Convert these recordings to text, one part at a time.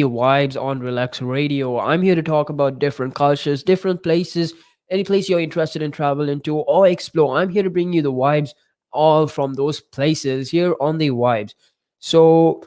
vibes on Relax Radio. I'm here to talk about different cultures, different places, any place you're interested in traveling to or explore. I'm here to bring you the vibes all from those places here on the vibes. So,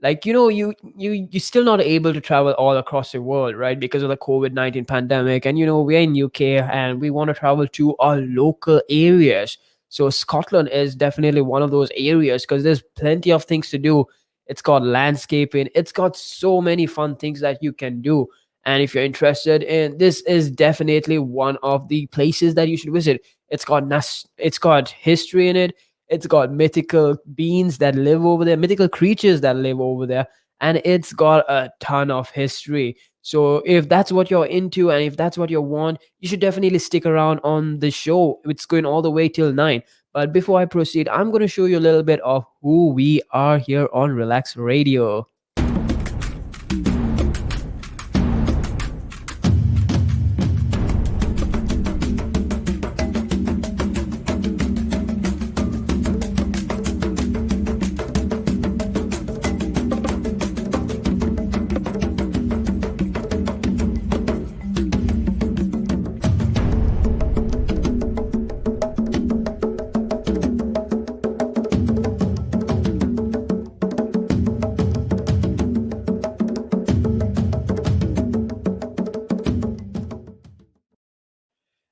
you're still not able to travel all across the world, right? Because of the COVID-19 pandemic. And we're in UK and we want to travel to our local areas. So Scotland is definitely one of those areas because there's plenty of things to do. It's got landscaping, it's got so many fun things that you can do. And if you're interested in this, is definitely one of the places that you should visit. It's got history in it. It's got mythical beings that live over there, mythical creatures that live over there, and it's got a ton of history. So if that's what you're into and if that's what you want, you should definitely stick around on the show. It's going all the way till 9. But before I proceed, I'm going to show you a little bit of who we are here on Relax Radio.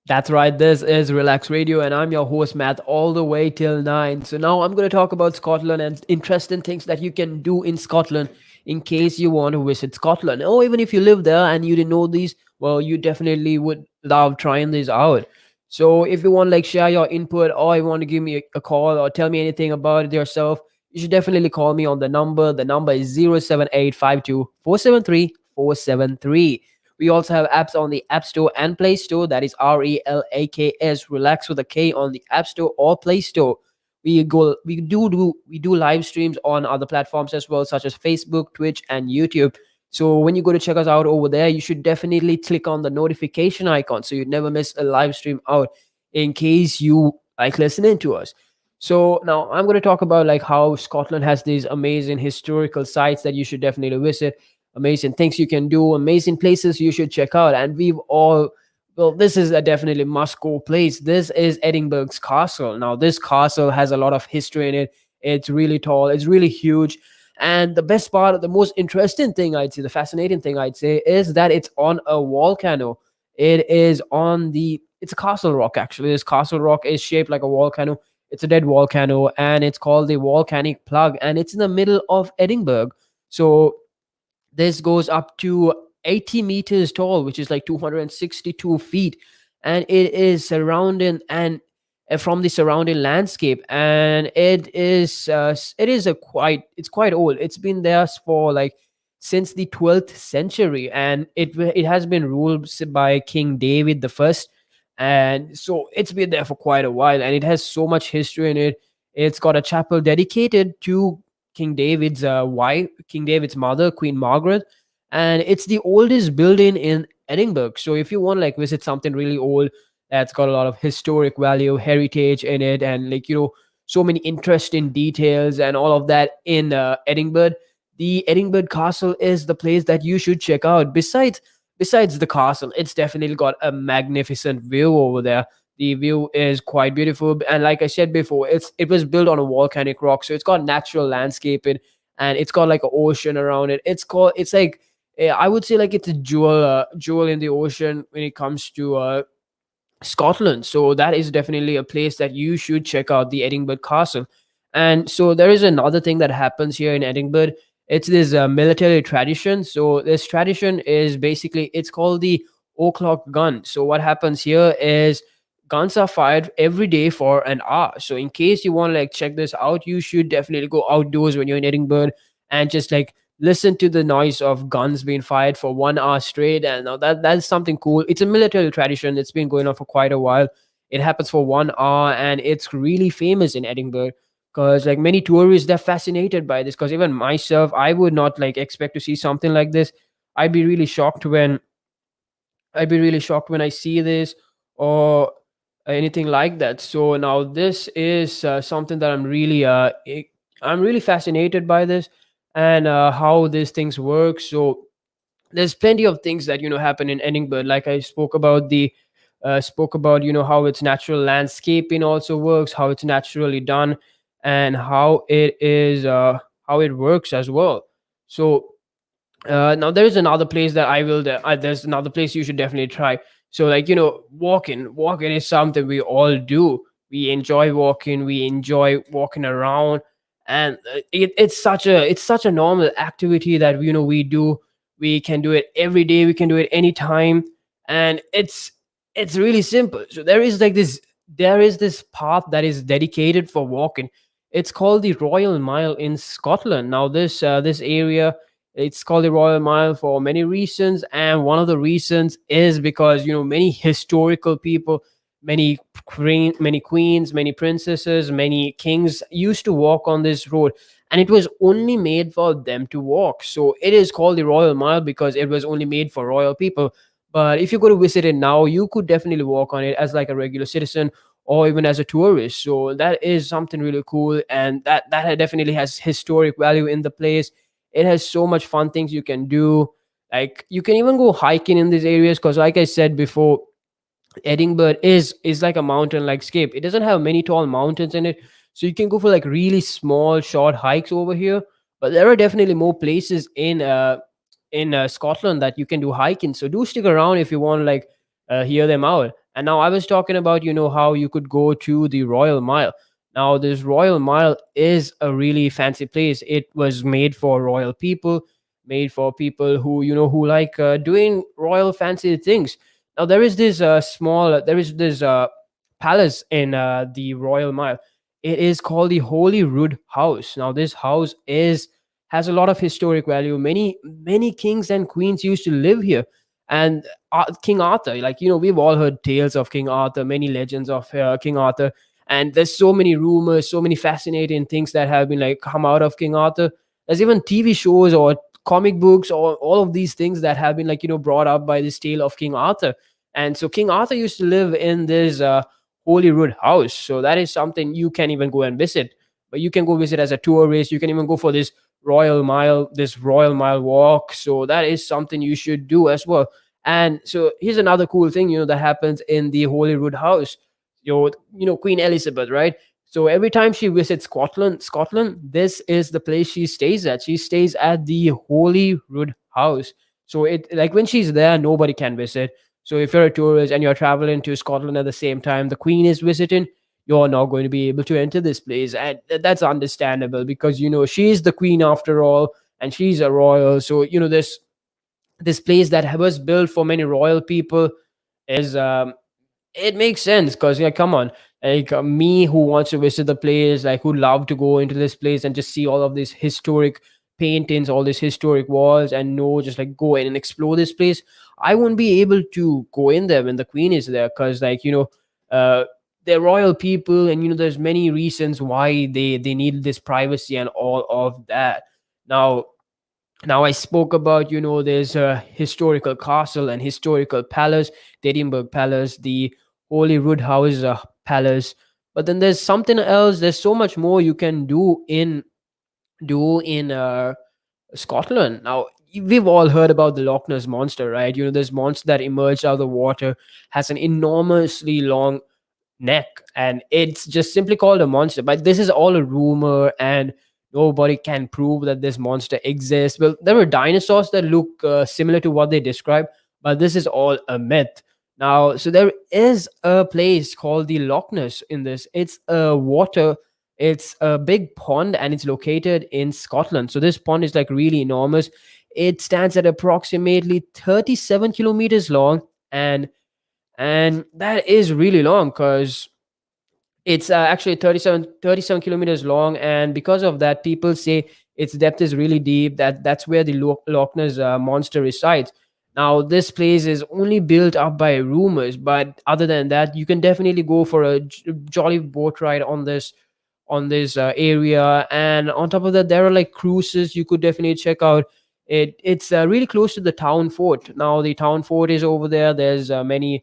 That's right. This is Relax Radio, and I'm your host, Matt, all the way till 9. So, now I'm going to talk about Scotland and interesting things that you can do in Scotland in case you want to visit Scotland. Or even if you live there and you didn't know these, well, you definitely would love trying these out. So, if you want, like, share your input or you want to give me a call or tell me anything about it yourself, you should definitely call me on the number. The number is 07852 473 473. We also have apps on the App Store and Play Store. That is Relaks, relax with a K on the App Store or Play Store. We do live streams on other platforms as well, such as Facebook, Twitch, and YouTube. So when you go to check us out over there, you should definitely click on the notification icon so you never miss a live stream out in case you like listening to us. So now I'm going to talk about like how Scotland has these amazing historical sites that you should definitely visit, amazing things you can do, amazing places you should check out. And this is a definitely must go place. This is Edinburgh's castle. Now, this castle has a lot of history in it. It's really tall, it's really huge. And the best part, the most interesting thing I'd say, the fascinating thing I'd say, is that it's on a volcano. It's a castle rock actually. This castle rock is shaped like a volcano. It's a dead volcano and it's called the volcanic plug, and it's in the middle of Edinburgh. So this goes up to 80 meters tall, which is like 262 feet, and it is surrounding and from the surrounding landscape. And it's quite old. It's been there for like since the 12th century, and it has been ruled by King David the First, and so it's been there for quite a while, and it has so much history in it. It's got a chapel dedicated to King David's mother, Queen Margaret, and it's the oldest building in Edinburgh. So if you want like visit something really old that's got a lot of historic value, heritage in it, and so many interesting details and all of that in Edinburgh, the Edinburgh Castle is the place that you should check out. Besides the castle, it's definitely got a magnificent view over there. The view is quite beautiful, and like I said before, it was built on a volcanic rock, so it's got natural landscaping, and it's got like an ocean around it. It's like I would say like it's a jewel in the ocean when it comes to Scotland. So that is definitely a place that you should check out, the Edinburgh Castle. And so there is another thing that happens here in Edinburgh. It's this military tradition. So this tradition is basically, it's called the o'clock gun. So what happens here is guns are fired every day for an hour. So in case you want to like check this out, you should definitely go outdoors when you're in Edinburgh and just like listen to the noise of guns being fired for 1 hour straight. And now that's something cool. It's a military tradition. It's been going on for quite a while. It happens for 1 hour, and it's really famous in Edinburgh because like many tourists, they're fascinated by this. Because even myself, I would not like expect to see something like this. I'd be really shocked when I see this or anything like that. So now this is something that I'm really fascinated by this. and how these things work. So there's plenty of things that happen in Edinburgh. Like I spoke about how its natural landscaping also works, how it's naturally done, and how it works as well. So now there's another place that there's another place you should definitely try. So like walking is something we all do. We enjoy walking, we enjoy walking around, and it's such a normal activity that we do. We can do it every day, we can do it anytime, and it's really simple. So there is this path that is dedicated for walking. It's called the Royal Mile in Scotland. Now this area, it's called the Royal Mile for many reasons, and one of the reasons is because many historical people, many queens, many princesses, many kings used to walk on this road, and it was only made for them to walk. So it is called the Royal Mile because it was only made for royal people. But if you go to visit it now, you could definitely walk on it as like a regular citizen or even as a tourist. So that is something really cool, and that definitely has historic value in the place. It has so much fun things you can do. Like you can even go hiking in these areas because, like I said before, Edinburgh is like a mountain landscape. It doesn't have many tall mountains in it, so you can go for like really small, short hikes over here. But there are definitely more places in Scotland that you can do hiking. So do stick around if you want to like hear them out. And now I was talking about how you could go to the Royal Mile. Now this Royal Mile is a really fancy place. It was made for royal people, made for people who like doing royal fancy things. Now there is this palace in the Royal Mile. It is called the Holy Rood House. Now this house is has a lot of historic value. Many kings and queens used to live here, and King Arthur. Like we've all heard tales of King Arthur, many legends of King Arthur, and there's so many rumors, so many fascinating things that have been like come out of King Arthur. There's even TV shows or comic books or all of these things that have been like brought up by this tale of King Arthur. And so King Arthur used to live in this Holyrood house. So that is something you can even go and visit. But you can go visit as a tourist. You can even go for this Royal Mile walk. So that is something you should do as well. And so here's another cool thing, that happens in the Holyrood house. Queen Elizabeth, right? So every time she visits Scotland, this is the place she stays at. She stays at the Holyrood house. So it like when she's there, nobody can visit. So if you're a tourist and you're traveling to Scotland at the same time the Queen is visiting, you're not going to be able to enter this place. And that's understandable because she's the Queen after all, and she's a royal. So this place that was built for many royal people is it makes sense because yeah, come on, like me who wants to visit the place, like who love to go into this place and just see all of these historic paintings, all these historic walls, and know just like go in and explore this place. I won't be able to go in there when the Queen is there because uh they're royal people, and there's many reasons why they need this privacy and all of that. Now now I spoke about there's a historical castle and historical palace, the Edinburgh Palace, the Holyrood House Palace. But then there's something else. There's so much more you can do in Scotland. Now we've all heard about the Loch Ness monster, right? This monster that emerged out of the water, has an enormously long neck, and it's just simply called a monster. But this is all a rumor, and nobody can prove that this monster exists. Well, there were dinosaurs that look similar to what they describe, but this is all a myth. Now, so there is a place called the Loch Ness in this. It's a big pond, and it's located in Scotland. So this pond is like really enormous. It stands at approximately 37 kilometers long, and that is really long because it's actually 37 kilometers long, and because of that, people say its depth is really deep. That's where the Loch Ness monster resides. Now, this place is only built up by rumors, but other than that, you can definitely go for a jolly boat ride on this area. And on top of that, there are like cruises you could definitely check out. It's really close to the town fort. Now the town fort is over there. There's many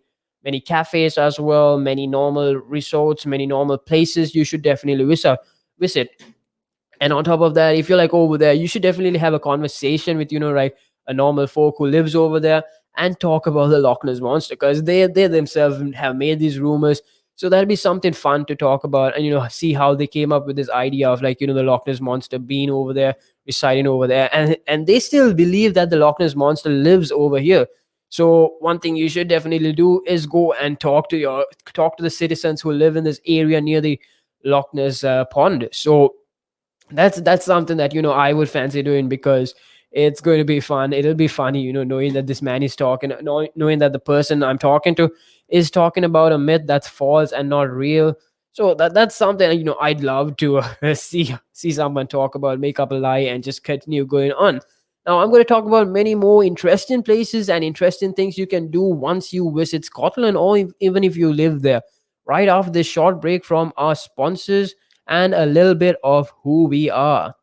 cafes as well, many normal resorts, many normal places you should definitely visit. And on top of that, if you're like over there, you should definitely have a conversation with, like a normal folk who lives over there, and talk about the Loch Ness monster, because they themselves have made these rumors. So that'd be something fun to talk about, and see how they came up with this idea of, like, the Loch Ness monster being over there, residing over there, and they still believe that the Loch Ness monster lives over here. So one thing you should definitely do is go and talk to the citizens who live in this area near the Loch Ness pond. So that's something that I would fancy doing, because it's going to be fun. It'll be funny, knowing that this man is talking, knowing that the person I'm talking to is talking about a myth that's false and not real. So that's something, I'd love to see someone talk about, make up a lie, and just continue going on. Now I'm going to talk about many more interesting places and interesting things you can do once you visit Scotland, or even if you live there. Right after this short break from our sponsors and a little bit of who we are.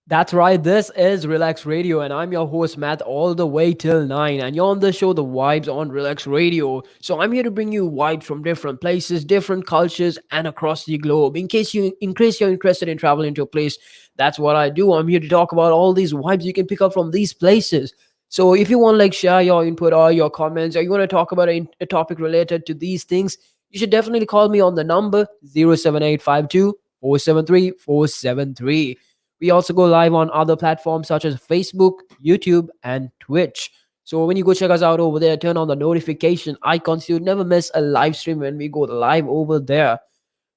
That's right. This is Relax Radio, and I'm your host, Matt, all the way till 9. And you're on the show, The Vibes on Relax Radio. So I'm here to bring you vibes from different places, different cultures, and across the globe. In case you're interested in traveling to a place, that's what I do. I'm here to talk about all these vibes you can pick up from these places. So if you want to like share your input or your comments, or you want to talk about a topic related to these things, you should definitely call me on the number 07852 473 473. We also go live on other platforms such as Facebook, YouTube, and Twitch. So when you go check us out over there, turn on the notification icons. You'll never miss a live stream when we go live over there.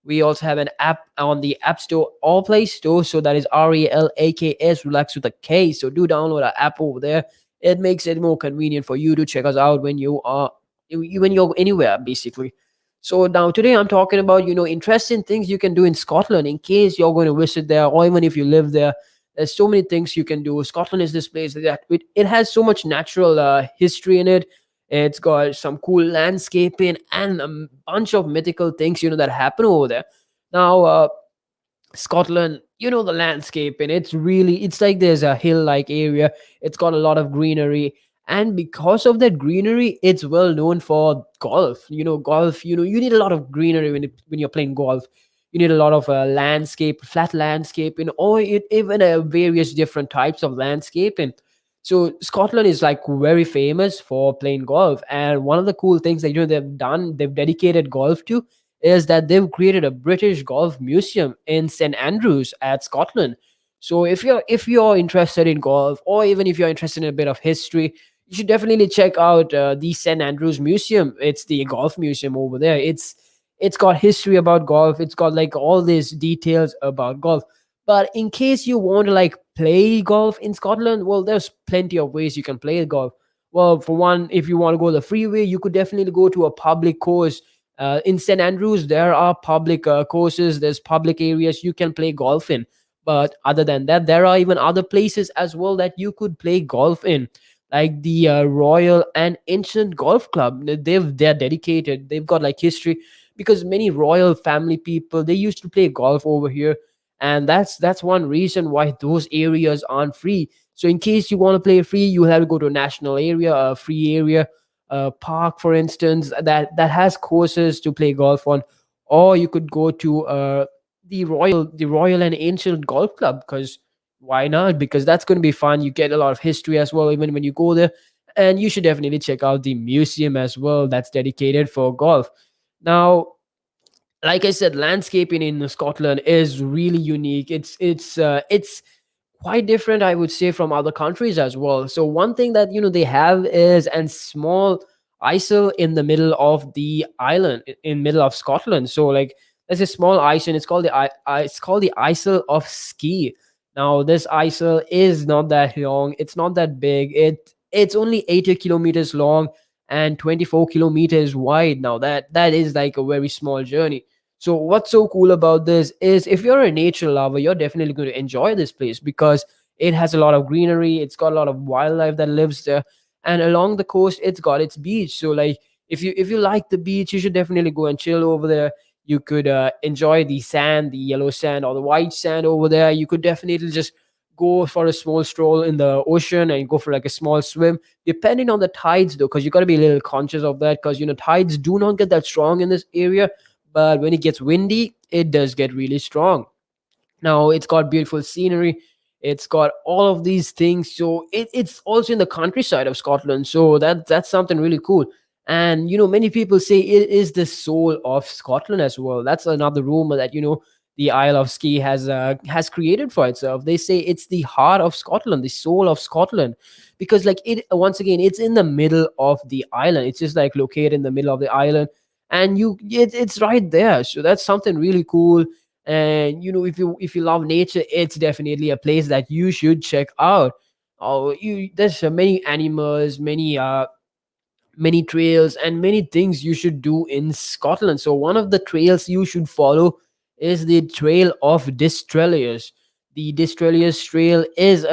We also have an app on the App Store or Play Store. So that is Relaks, relax with a K. So do download our app over there. It makes it more convenient for you to check us out when when you're anywhere, basically. So now today I'm talking about interesting things you can do in Scotland in case you're going to visit there, or even if you live there. There's so many things you can do. Scotland is this place that it has so much natural history in it. It's got some cool landscaping and a bunch of mythical things that happen over there. Now, Scotland, the landscape, and it's like there's a hill like area. It's got a lot of greenery. And because of that greenery, it's well known for golf. Golf, you need a lot of greenery when you're playing golf. You need a lot of landscape, flat landscape, or even various different types of landscaping. So Scotland is like very famous for playing golf. And one of the cool things that they've dedicated golf to is that they've created a British golf museum in St Andrews at Scotland. So if you're interested in golf, or even if you're interested in a bit of history, you should definitely check out the St Andrews Museum. It's the golf museum over there. It's got history about golf. It's got like all these details about golf. But in case you want to like play golf in Scotland, well, there's plenty of ways you can play golf. Well, for one, if you want to go the freeway, you could definitely go to a public course in St Andrews. There are public courses, there's public areas you can play golf in. But other than that, there are even other places as well that you could play golf in, like the Royal and Ancient Golf Club. They're dedicated. They've got like history because many royal family people, they used to play golf over here, and that's one reason why those areas aren't free. So in case you want to play free, you have to go to a national area, a free area, a park, for instance, that has courses to play golf on. Or you could go to the Royal and Ancient Golf Club, because why not? Because that's going to be fun. You get a lot of history as well, even when you go there. And you should definitely check out the museum as well that's dedicated for golf. Now, like I said, landscaping in Scotland is really unique. It's quite different, I would say, from other countries as well. So one thing that they have is a small isle in the middle of the island, in middle of Scotland. So like there's a small isle, and it's called the Isle of Ski. Now this isle is not that long. It's not that big. It's only 80 kilometers long and 24 kilometers wide. Now that is like a very small journey. So what's so cool about this is if you're a nature lover, you're definitely going to enjoy this place because it has a lot of greenery, it's got a lot of wildlife that lives there, and along the coast it's got its beach. So like if you like the beach, you should definitely go and chill over there. You could enjoy the sand, the yellow sand or the white sand over there. You could definitely just go for a small stroll in the ocean and go for like a small swim, depending on the tides though, because you got to be a little conscious of that, because tides do not get that strong in this area, but when it gets windy, it does get really strong. Now it's got beautiful scenery. It's got all of these things. So it's also in the countryside of Scotland. So that's something really cool. And many people say it is the soul of Scotland as well. That's another rumor that the Isle of Skye has created for itself. They say it's the heart of Scotland, the soul of Scotland, because like it once again, it's in the middle of the island. It's just like located in the middle of the island, and it's right there. So that's something really cool. And if you love nature, it's definitely a place that you should check out. Oh, there's many animals, many trails, and many things you should do in Scotland. So one of the trails you should follow is the Trail of Distrelius. The Distrelius Trail is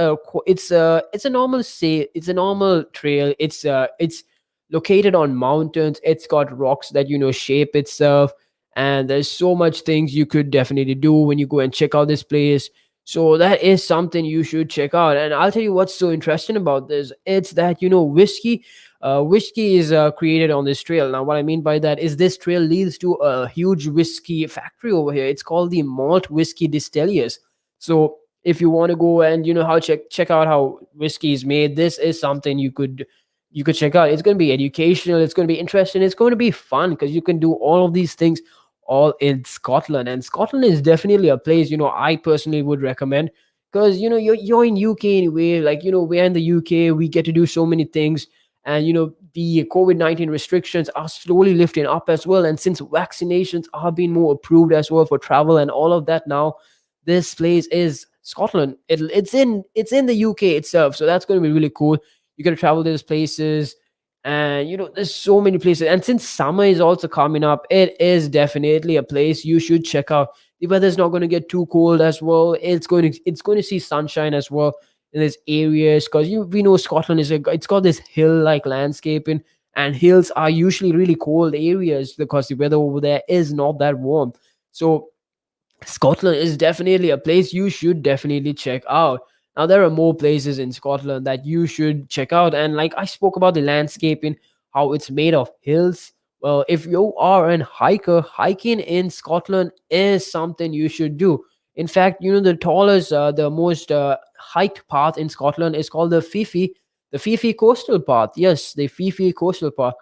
it's a normal trail. It's located on mountains. It's got rocks that shape itself, and there's so much things you could definitely do when you go and check out this place. So that is something you should check out. And I'll tell you what's so interesting about this. It's that, whiskey is created on this trail. Now, what I mean by that is this trail leads to a huge whiskey factory over here. It's called the Malt Whiskey Distillers. So if you want to go and how check out how whiskey is made, this is something you could check out. It's going to be educational. It's going to be interesting. It's going to be fun because you can do all of these things all in Scotland. And Scotland is definitely a place, I personally would recommend, because you're in UK anyway. Like, we're in the UK, we get to do so many things. And the COVID-19 restrictions are slowly lifting up as well. And since vaccinations are being more approved as well for travel and all of that now, this place is Scotland. It's in the UK itself. So that's going to be really cool. You got to travel to these places, and there's so many places. And since summer is also coming up, it is definitely a place you should check out. The weather's not going to get too cold as well. It's going to see sunshine as well in these areas, because we know Scotland it's got this hill like landscaping, and hills are usually really cold areas because the weather over there is not that warm. So Scotland is definitely a place you should definitely check out. Now, there are more places in Scotland that you should check out. And like I spoke about the landscaping, how it's made of hills. Well, if you are an hiker, hiking in Scotland is something you should do. In fact, the most hiked path in Scotland is called the Fifi Coastal Path. Yes, the Fifi Coastal Path.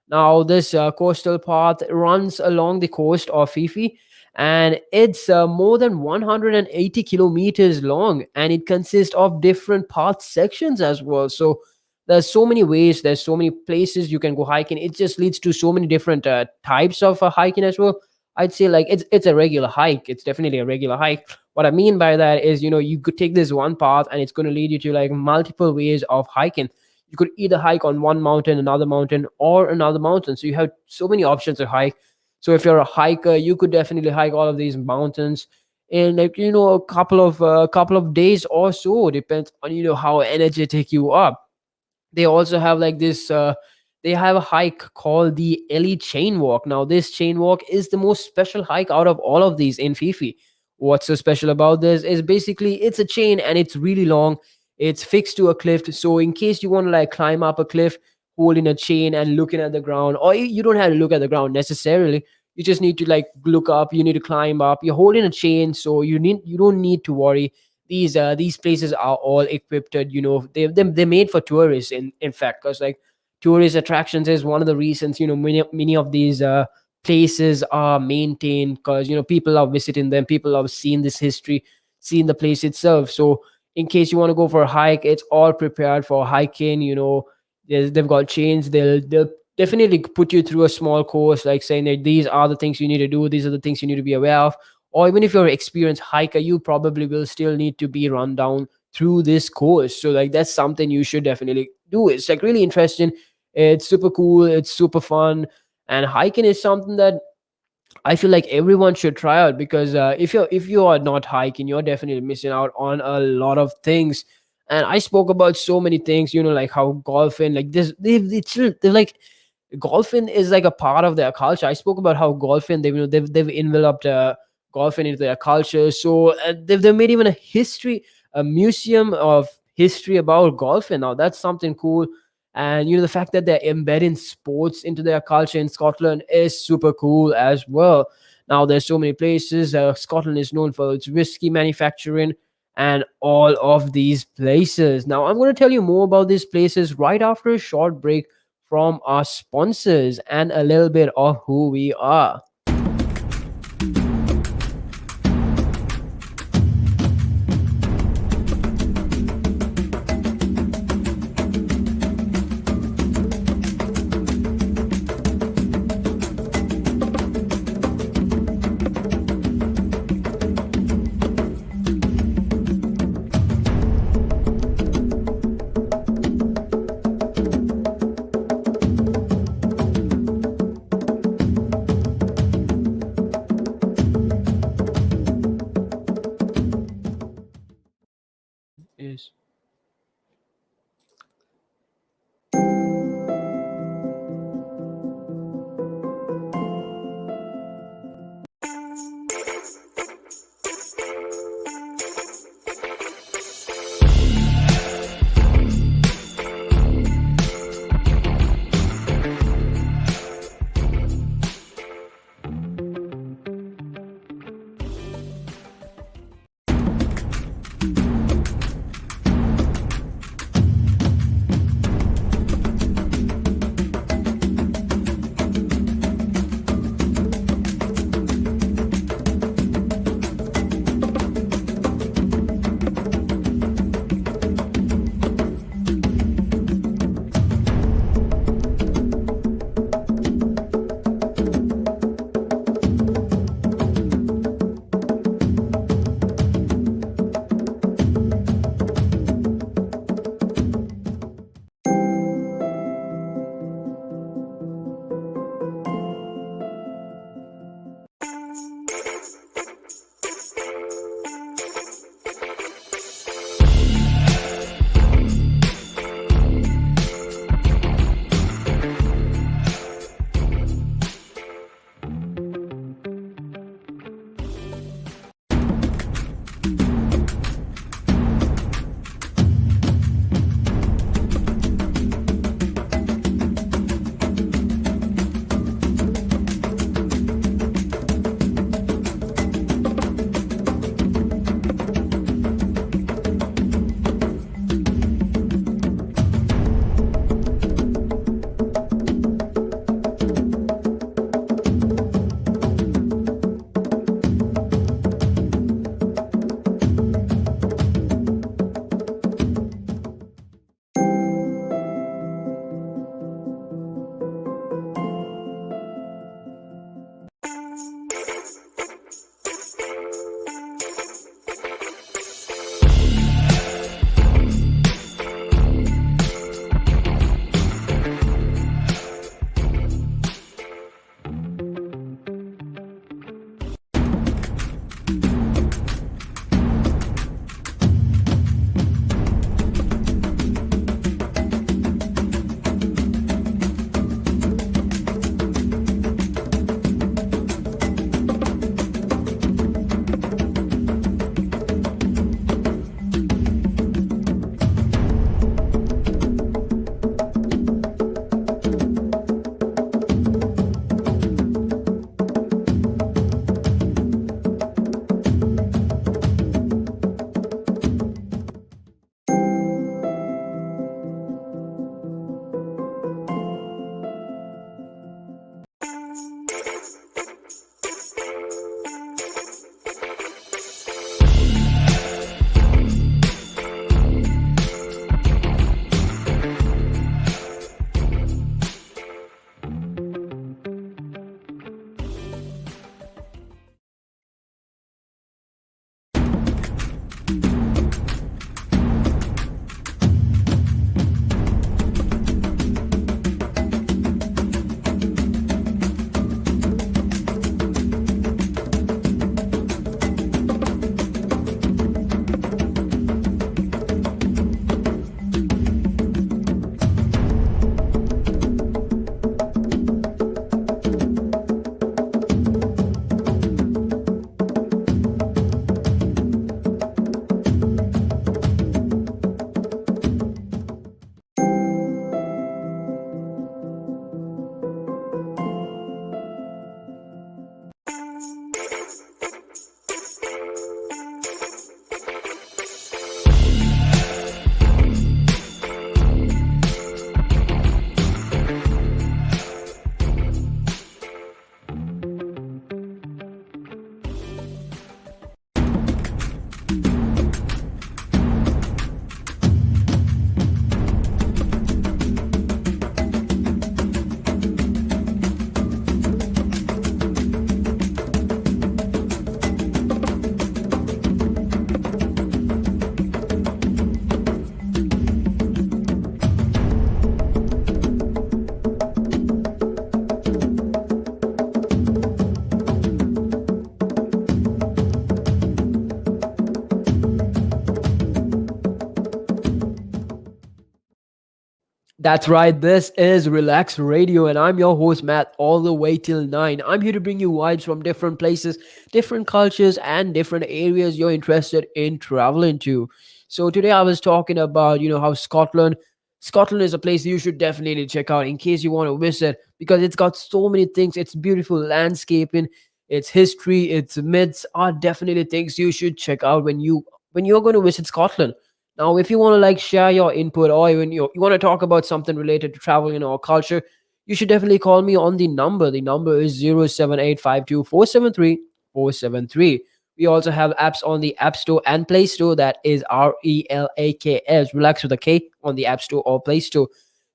Now, this coastal path runs along the coast of Fifi, and it's more than 180 kilometers long, and it consists of different path sections as well. So there's so many ways, there's so many places you can go hiking. It just leads to so many different types of hiking as well. I'd say like it's a regular hike. It's definitely a regular hike. What I mean by that is, you could take this one path and it's going to lead you to like multiple ways of hiking. You could either hike on one mountain, another mountain, or another mountain. So you have so many options to hike. So if you're a hiker, you could definitely hike all of these mountains in like a couple of days or so. Depends on how energetic you are. They also have like this they have a hike called the Ellie Chain Walk. Now, this chain walk is the most special hike out of all of these in Fifi. What's so special about this is basically it's a chain and it's really long. It's fixed to a cliff. So in case you want to like climb up a cliff holding a chain and looking at the ground, or you don't have to look at the ground necessarily, you just need to like look up, you need to climb up, you're holding a chain, so you don't need to worry. These places are all equipped, they're made for tourists, in fact, because like tourist attractions is one of the reasons many of these places are maintained, because people are visiting them, people have seen this history, seen the place itself. So in case you want to go for a hike, it's all prepared for hiking. They've got chains. They'll definitely put you through a small course, like saying that these are the things you need to do, these are the things you need to be aware of. Or even if you're an experienced hiker, you probably will still need to be run down through this course. So like that's something you should definitely do. It's like really interesting. It's super cool. It's super fun. And hiking is something that I feel like everyone should try out, because if you are not hiking, you're definitely missing out on a lot of things. And I spoke about so many things, like how golfing, like this, they're like golfing is like a part of their culture. I spoke about how golfing they've enveloped golfing into their culture. So they've made even a museum of history about golfing. Now that's something cool. And the fact that they're embedding sports into their culture in Scotland is super cool as well. Now there's so many places. Scotland is known for its whiskey manufacturing and all of these places. Now I'm going to tell you more about these places right after a short break from our sponsors and a little bit of who we are. That's right. This is Relax Radio, and I'm your host, Matt, all the way till 9. I'm here to bring you vibes from different places, different cultures, and different areas you're interested in traveling to. So, today I was talking about, how Scotland is a place you should definitely check out in case you want to visit because it's got so many things. It's beautiful landscaping, its history, its myths are definitely things you should check out when you're going to visit Scotland. Now, if you want to share your input or even you want to talk about something related to travel, or culture, you should definitely call me on the number. The number is 07852473473. We also have apps on the App Store and Play Store. That is RELAKS, relax with a K on the App Store or Play Store.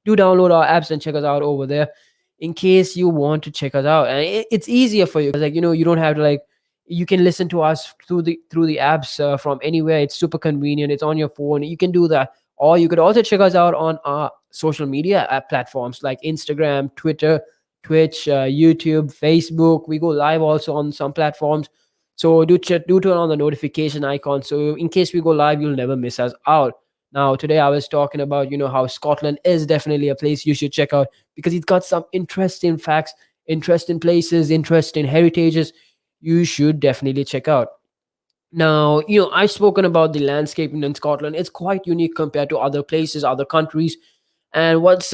Do download our apps and check us out over there in case you want to check us out. And it's easier for you because you don't have to you can listen to us through the apps from anywhere. It's super convenient. It's on your phone. You can do that, or you could also check us out on our social media app platforms like Instagram, Twitter, Twitch, YouTube, Facebook. We go live also on some platforms, so do turn on the notification icon so in case we go live you'll never miss us out. Now today I was talking about how Scotland is definitely a place you should check out because it's got some interesting facts, interesting places, interesting heritages you should definitely check out. Now, I've spoken about the landscaping in Scotland. It's quite unique compared to other places, other countries. And what's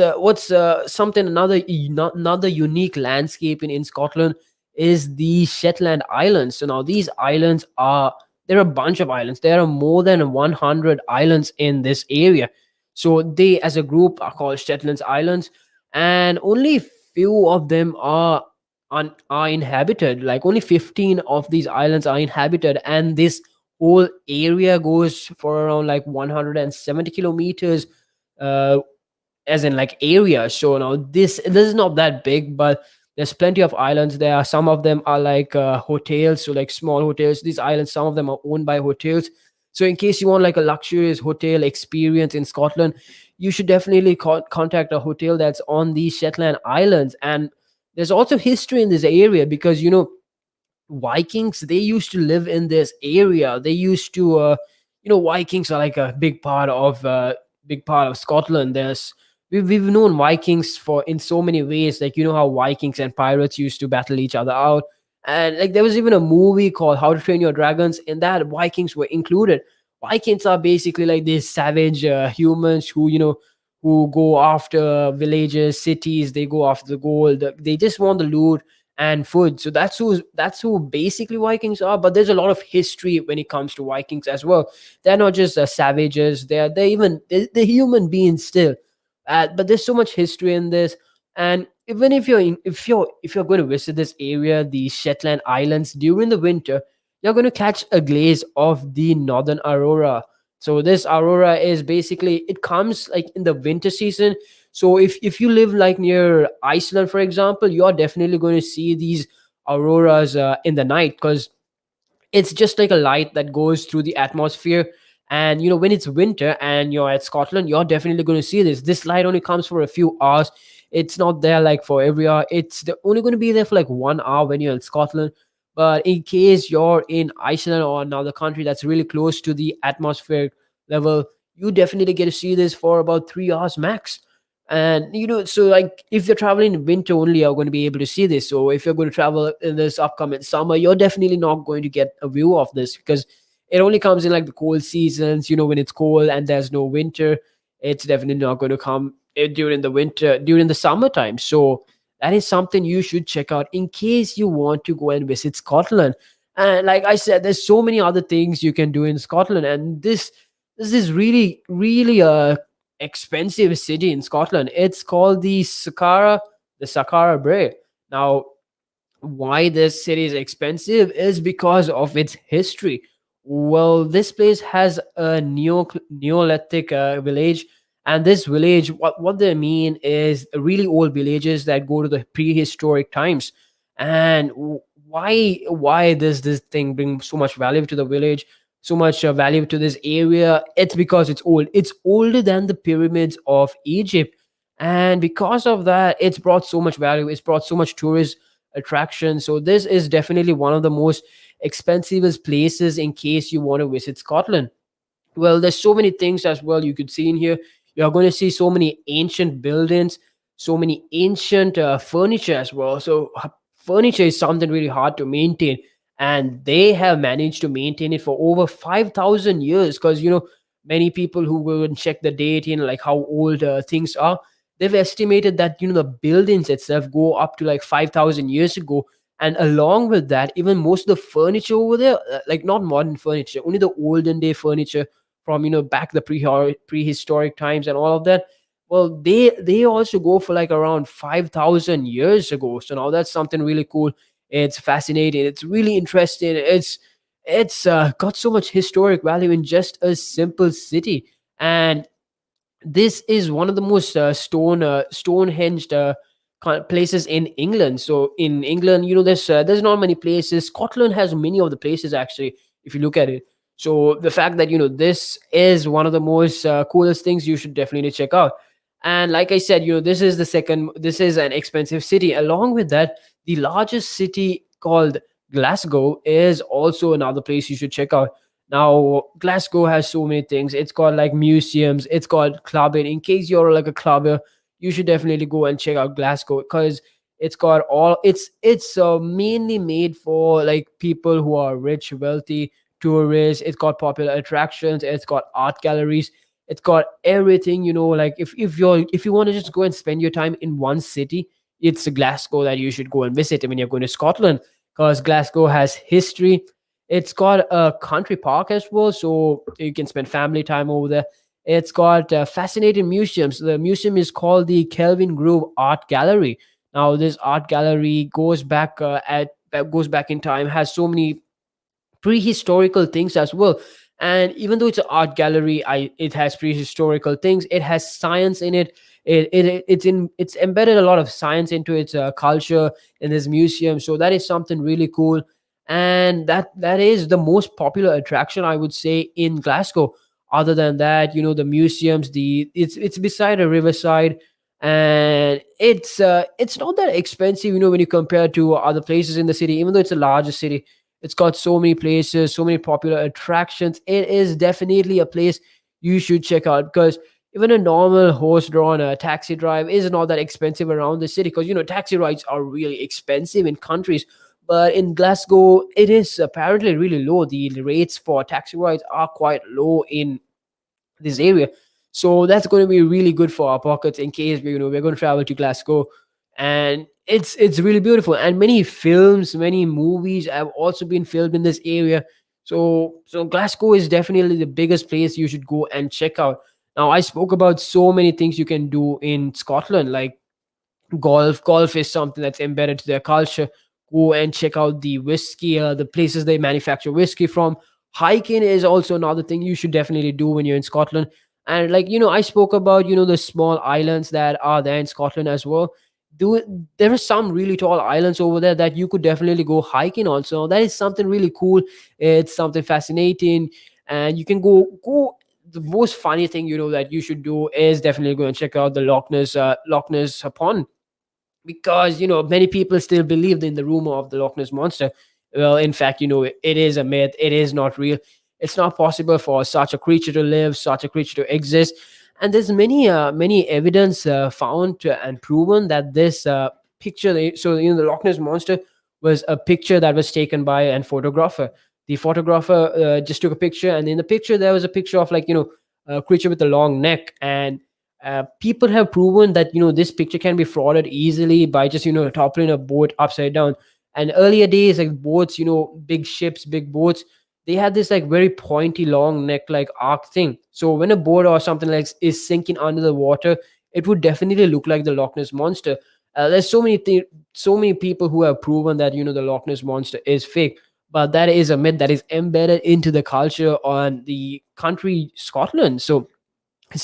something another unique landscape in Scotland is the Shetland Islands. So now these islands are there are a bunch of islands. There are more than 100 islands in this area. So they, as a group, are called Shetland Islands, and only few of them are inhabited. Like only 15 of these islands are inhabited, and this whole area goes for around 170 kilometers. Uh, as in area. So now this is not that big, but there's plenty of islands there. Some of them are hotels, so like small hotels. These islands, some of them are owned by hotels. So in case you want a luxurious hotel experience in Scotland, you should definitely contact a hotel that's on the Shetland Islands. And there's also history in this area because Vikings, they used to live in this area. They used to Vikings are like a big part of Scotland. We've known Vikings for in so many ways. Like how Vikings and pirates used to battle each other out. And there was even a movie called How to Train Your Dragons. In that, Vikings were included. Vikings are basically like these savage humans who go after villages, cities. They go after the gold. They just want the loot and food. So that's who basically Vikings are. But there's a lot of history when it comes to Vikings as well. They're not just savages. They're human beings still. But there's so much history in this. And even if you're going to visit this area, the Shetland Islands, during the winter, you're going to catch a glaze of the northern aurora. So this aurora is basically, it comes in the winter season. So if you live near Iceland, for example, you're definitely going to see these auroras in the night because it's just like a light that goes through the atmosphere. And when it's winter and you're at Scotland, you're definitely going to see this light only comes for a few hours. It's not there for every hour. Only going to be there for 1 hour when you're in Scotland. But in case you're in Iceland or another country that's really close to the atmospheric level, you definitely get to see this for about 3 hours max. And so if you're traveling in winter only, you're going to be able to see this. So if you're going to travel in this upcoming summer, you're definitely not going to get a view of this because it only comes in the cold seasons, when it's cold and there's no winter. It's definitely not going to come during the winter, during the summertime. So that is something you should check out in case you want to go and visit Scotland. And like I said, there's so many other things you can do in Scotland. And this is really, really a expensive city in Scotland. It's called the Sakara Brae. Now, why this city is expensive is because of its history. Well, this place has a Neolithic village, and this village, what they mean is really old villages that go to the prehistoric times. And why does this thing bring so much value to the village, so much value to this area? It's because it's old. It's older than the pyramids of Egypt, and because of that, it's brought so much value. It's brought so much tourist attraction. So this is definitely one of the most expensive places in case you want to visit Scotland. Well, there's so many things as well you could see in here. You're going to see so many ancient buildings, so many ancient furniture as well. So furniture is something really hard to maintain, and they have managed to maintain it for over 5,000 years. Because many people who go and check the date, like how old things are, they've estimated that the buildings itself go up to like 5,000 years ago. And along with that, even most of the furniture over there, like not modern furniture, only the olden day furniture from back the prehistoric times and all of that, well, they also go for like around 5,000 years ago. So now that's something really cool. It's fascinating, it's really interesting. It's got so much historic value in just a simple city. And this is one of the most stone-hinged places in England. So in England, there's not many places. Scotland has many of the places actually, if you look at it. So the fact that this is one of the most coolest things, you should definitely check out. And like I said, this is the second. This is an expensive city. Along with that, the largest city called Glasgow is also another place you should check out. Now, Glasgow has so many things. It's got like museums, it's got clubbing. In case you're like a clubber, you should definitely go and check out Glasgow, because it's got all it's mainly made for like people who are rich, wealthy, tourists. It's got popular attractions, it's got art galleries, it's got everything, like if you want to just go and spend your time in one city, it's Glasgow that you should go and visit when you're going to Scotland, because Glasgow has history. It's got a country park as well, so you can spend family time over there. It's got fascinating museums. The museum is called the Kelvin Grove Art Gallery. Now, this art gallery goes back in time, has so many prehistorical things as well. And even though it's an art gallery, it has prehistorical things, it has science in it. It's embedded a lot of science into its culture in this museum. So that is something really cool. And that is the most popular attraction, I would say, in Glasgow. Other than that, the museums, it's beside a riverside. And it's not that expensive, when you compare to other places in the city. Even though it's a larger city, it's got so many places, so many popular attractions. It is definitely a place you should check out, because even a normal horse-drawn taxi drive is not that expensive around the city, because taxi rides are really expensive in countries. But in Glasgow, it is apparently really low. The rates for taxi rides are quite low in this area. So that's going to be really good for our pockets in case we're going to travel to Glasgow. And it's really beautiful. And many films, many movies have also been filmed in this area. So Glasgow is definitely the biggest place you should go and check out. Now, I spoke about so many things you can do in Scotland, like golf is something that's embedded to their culture. Go and check out the whiskey, the places they manufacture whiskey from. Hiking is also another thing you should definitely do when you're in Scotland. And like I spoke about the small islands that are there in Scotland as well. There are some really tall islands over there that you could definitely go hiking on. So that is something really cool. It's something fascinating. And you can go the most funny thing that you should do is definitely go and check out the Loch Ness pond, because many people still believed in the rumor of the Loch Ness monster. Well, in fact, it is a myth. It is not real. It's not possible for such a creature to live, such a creature to exist. And there's many evidence found and proven that this so the Loch Ness monster was a picture that was taken by a photographer. The photographer just took a picture, and in the picture there was a picture of like a creature with a long neck. And people have proven that this picture can be frauded easily by just toppling a boat upside down. And earlier days, like boats, big ships, big boats, they had this like very pointy long neck like arc thing. So when a boat or something like is sinking under the water, it would definitely look like the Loch Ness monster. There's so many people who have proven that the Loch Ness monster is fake, but that is a myth that is embedded into the culture on the country Scotland. So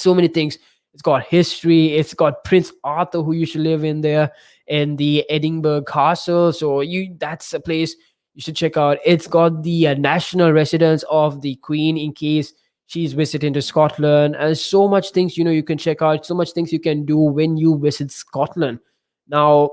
many things. It's got history. It's got Prince Arthur, who used to live in there, in the Edinburgh Castle. So that's a place you should check out. It's got the national residence of the Queen in case she's visiting to Scotland. And so much things you can check out. So much things you can do when you visit Scotland. Now,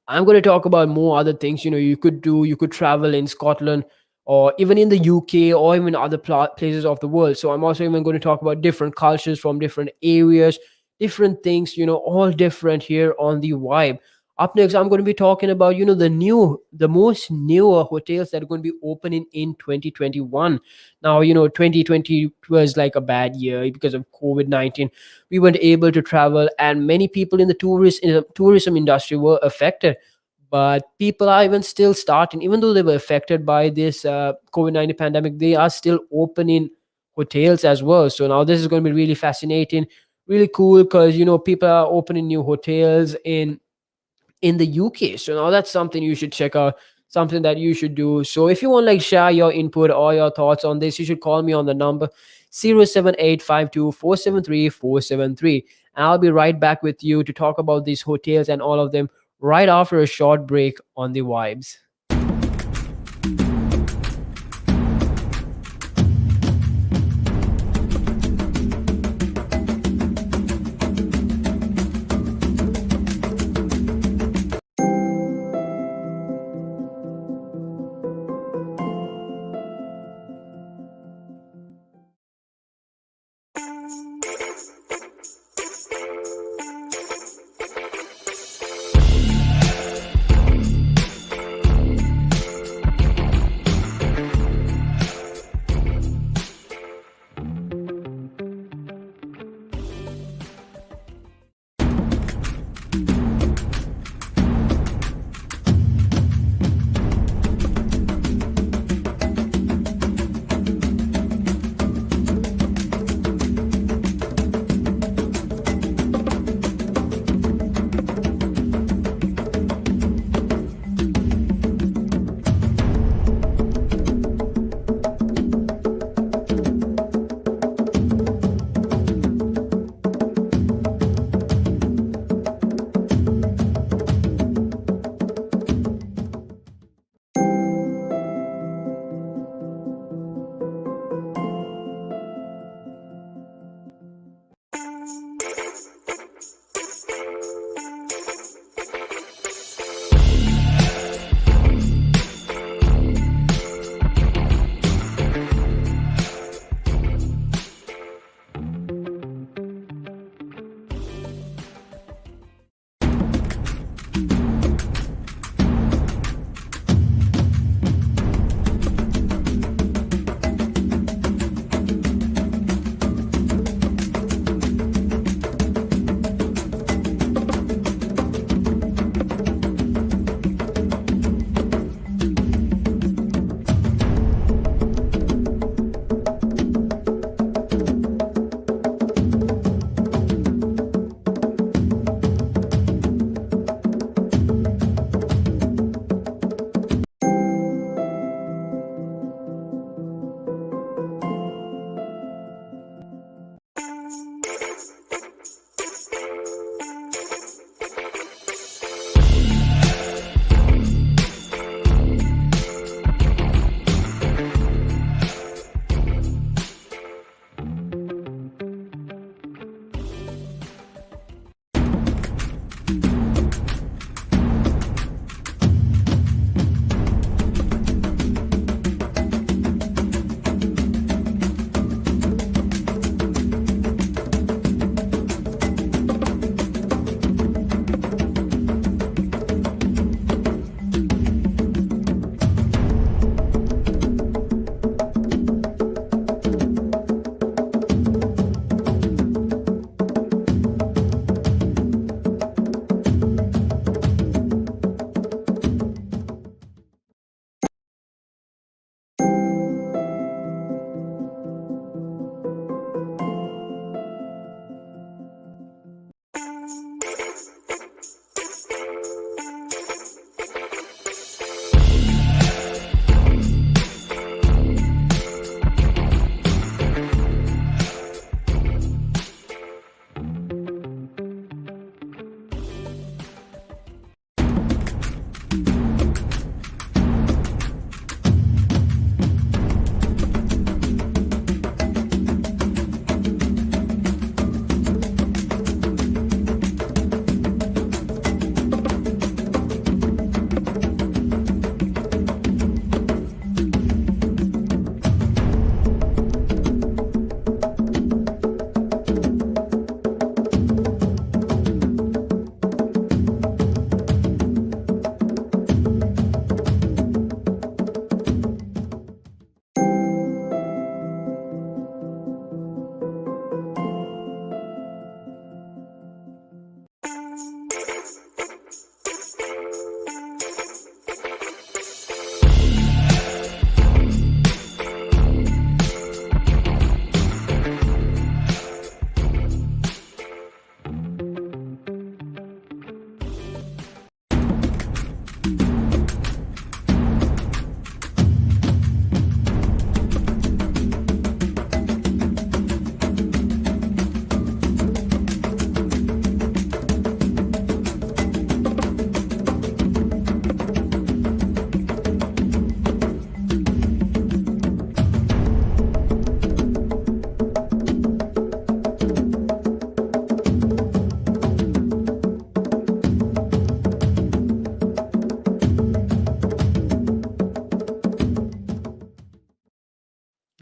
I'm going to talk about more other things you could do. You could travel in Scotland or even in the UK, or even other places of the world. So I'm also even going to talk about different cultures from different areas, different things, all different here on the vibe. Up next, I'm going to be talking about, the most newer hotels that are going to be opening in 2021. Now, 2020 was like a bad year because of COVID-19. We weren't able to travel, and many people in the tourism industry were affected. But people are even still starting, even though they were affected by this COVID-19 pandemic, they are still opening hotels as well. So now this is going to be really fascinating, really cool, because people are opening new hotels in the UK. So now that's something you should check out, something that you should do. So if you want like share your input or your thoughts on this, you should call me on the number 07852473473, and I'll be right back with you to talk about these hotels and all of them right after a short break on the vibes.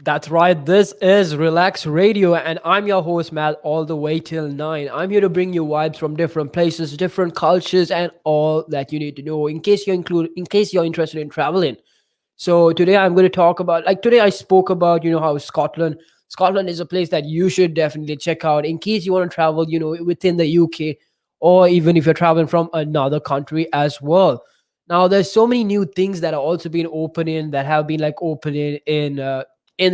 That's right. This is Relax Radio, and I'm your host, Matt, all the way till 9. I'm here to bring you vibes from different places, different cultures, and all that you need to know in case you're interested in traveling. So today I'm going to talk about, like today I spoke about, how Scotland is a place that you should definitely check out in case you want to travel, within the UK, or even if you're traveling from another country as well. Now there's so many new things that are also being opening that have been like opening in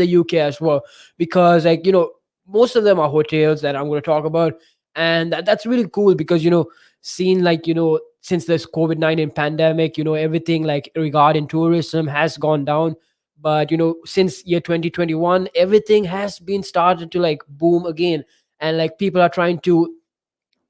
the UK as well, because like most of them are hotels that I'm going to talk about, and that's really cool because seeing like since this COVID-19 pandemic, everything like regarding tourism has gone down. But since year 2021, everything has been started to like boom again, and like people are trying to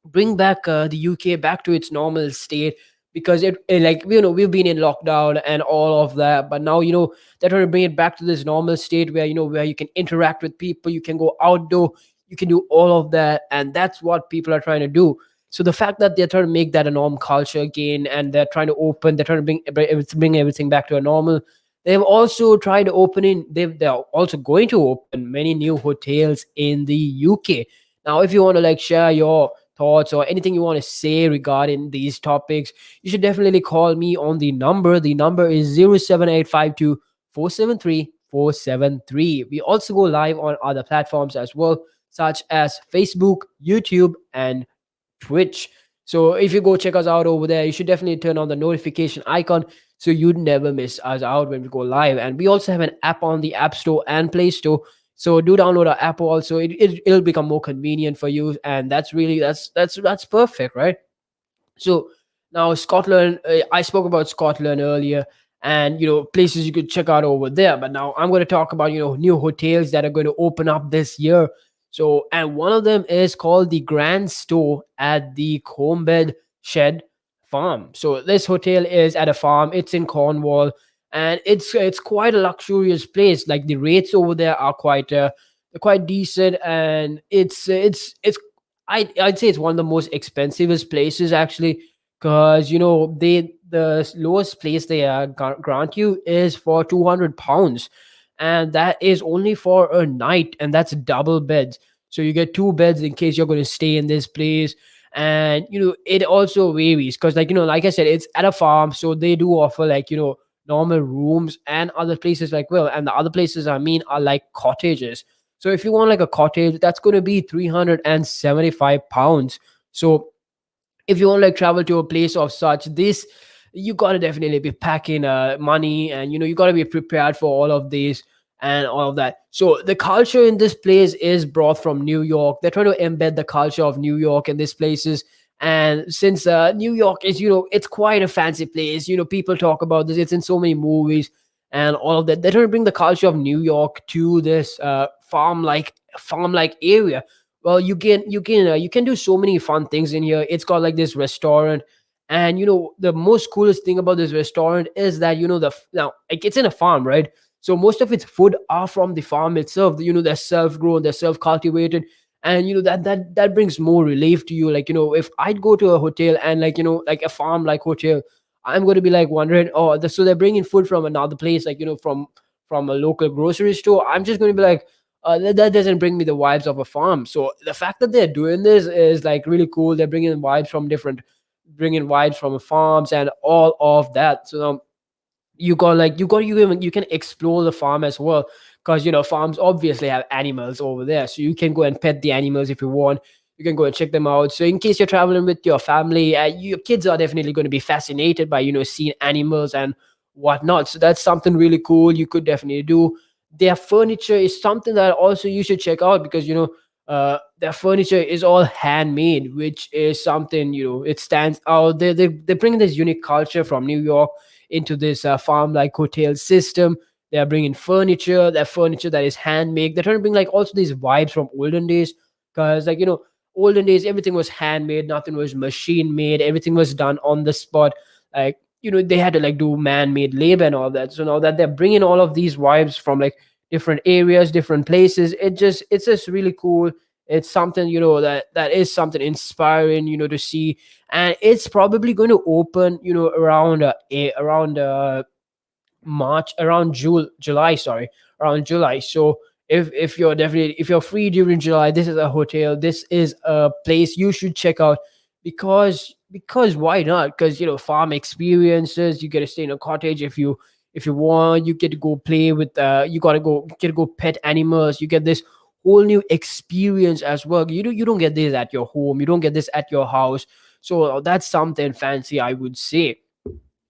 bring back the UK back to its normal state, because it like we've been in lockdown and all of that, but now they're trying to bring it back to this normal state where where you can interact with people, you can go outdoor, you can do all of that, and that's what people are trying to do. So the fact that they're trying to make that a norm culture again, and they're trying to bring everything back to a normal. They've also tried opening they're also going to open many new hotels in the UK. Now if you want to like share your thoughts or anything you want to say regarding these topics, you should definitely call me on the number. The number is 07852 473 473. We also go live on other platforms as well, such as Facebook, YouTube, and Twitch. So if you go check us out over there, you should definitely turn on the notification icon so you'd never miss us out when we go live. And we also have an app on the App Store and Play Store. So do download our app also. It'll become more convenient for you, and that's perfect, right? So now Scotland, I spoke about Scotland earlier, and places you could check out over there. But now I'm going to talk about new hotels that are going to open up this year. So and one of them is called the Grand Store at the Combed Shed Farm. So this hotel is at a farm. It's in Cornwall, and it's quite a luxurious place. Like the rates over there are they're quite decent, and it's I'd say it's one of the most expensivest places actually, because the lowest place they grant you is for £200, and that is only for a night, and that's double beds. So you get two beds in case you're going to stay in this place. And it also varies because like like I said, it's at a farm, so they do offer like normal rooms and other places like well, and the other places I mean are like cottages. So if you want like a cottage, that's going to be £375. So if you want to like travel to a place of such this, you got to definitely be packing money, and you got to be prepared for all of this and all of that. So the culture in this place is brought from New York. They're trying to embed the culture of New York in these places. And since New York is it's quite a fancy place, people talk about this, it's in so many movies and all of that, they're trying to bring the culture of New York to this farm like area. Well, you can do so many fun things in here. It's got like this restaurant, and the most coolest thing about this restaurant is that now like it's in a farm, right? So most of its food are from the farm itself. They're self-grown, they're self-cultivated, and that brings more relief to you. Like if I'd go to a hotel and like like a farm like hotel, I'm going to be like wondering, oh, so they're bringing food from another place, like from a local grocery store. I'm just going to be like, that doesn't bring me the vibes of a farm. So the fact that they're doing this is like really cool. They're bringing vibes from farms and all of that. So you can explore the farm as well, because farms obviously have animals over there, so you can go and pet the animals if you want. You can go and check them out. So in case you're traveling with your family, your kids are definitely going to be fascinated by seeing animals and whatnot. So that's something really cool you could definitely do. Their furniture is something that also you should check out, because their furniture is all handmade, which is something it stands out. They bring this unique culture from New York into this farm like hotel system. They are bringing furniture, that furniture that is handmade. They're trying to bring like also these vibes from olden days, because like olden days everything was handmade, nothing was machine made, everything was done on the spot. Like they had to like do man-made labor and all that. So now that they're bringing all of these vibes from like different areas, different places, it's just really cool. It's something that is something inspiring to see. And it's probably going to open around March, around July, sorry, around July. So if you're definitely, if you're free during July, this is a hotel, this is a place you should check out. Because why not? Because farm experiences, you get to stay in a cottage if you want. You get to go play with you get to go pet animals. You get this whole new experience as well. You don't get this at your home, you don't get this at your house. So that's something fancy, I would say.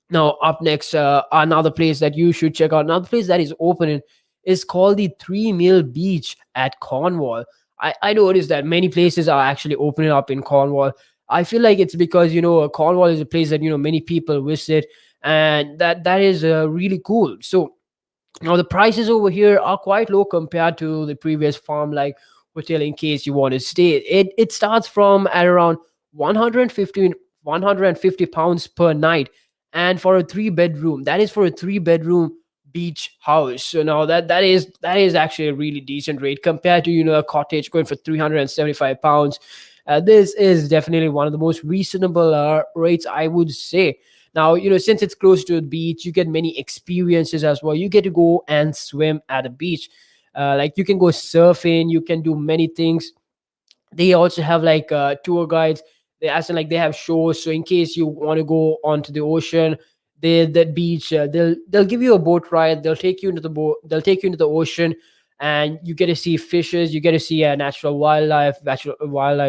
Now, up next, another place that you should check out, another place that is opening, is called the Three Mill Beach at Cornwall. I noticed that many places are actually opening up in Cornwall. I feel like it's because Cornwall is a place that many people visit, and that is really cool. So now the prices over here are quite low compared to the previous farm like hotel. In case you want to stay, it starts from at around 150 £150 per night, and for a three-bedroom, that is for a three-bedroom beach house. So now that is actually a really decent rate compared to a cottage going for £375. This is definitely one of the most reasonable rates, I would say. Now, since it's close to the beach, you get many experiences as well. You get to go and swim at the beach. Like you can go surfing, you can do many things. They also have like tour guides. They as in like they have shows. So in case you want to go onto the ocean, that beach, they'll give you a boat ride. They'll take you into the boat. They'll take you into the ocean, and you get to see fishes. You get to see natural wildlife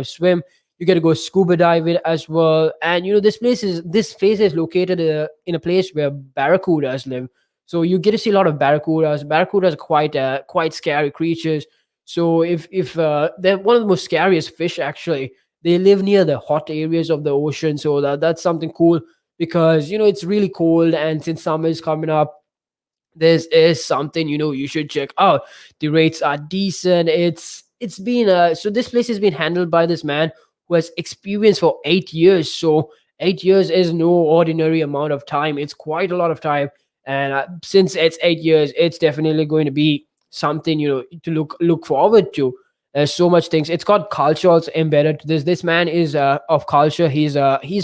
swim. You get to go scuba diving as well. And this place is located in a place where barracudas live. So you get to see a lot of barracudas. Barracudas are quite scary creatures. So if they're one of the most scariest fish actually. They live near the hot areas of the ocean, so that's something cool because it's really cold, and since summer is coming up, this is something you should check out. The rates are decent. It's been so this place has been handled by this man who has experience for 8 years. So 8 years is no ordinary amount of time. It's quite a lot of time, and since it's 8 years, it's definitely going to be something to look forward to. There's so much things. It's got culture also embedded to this. This man is of culture. He's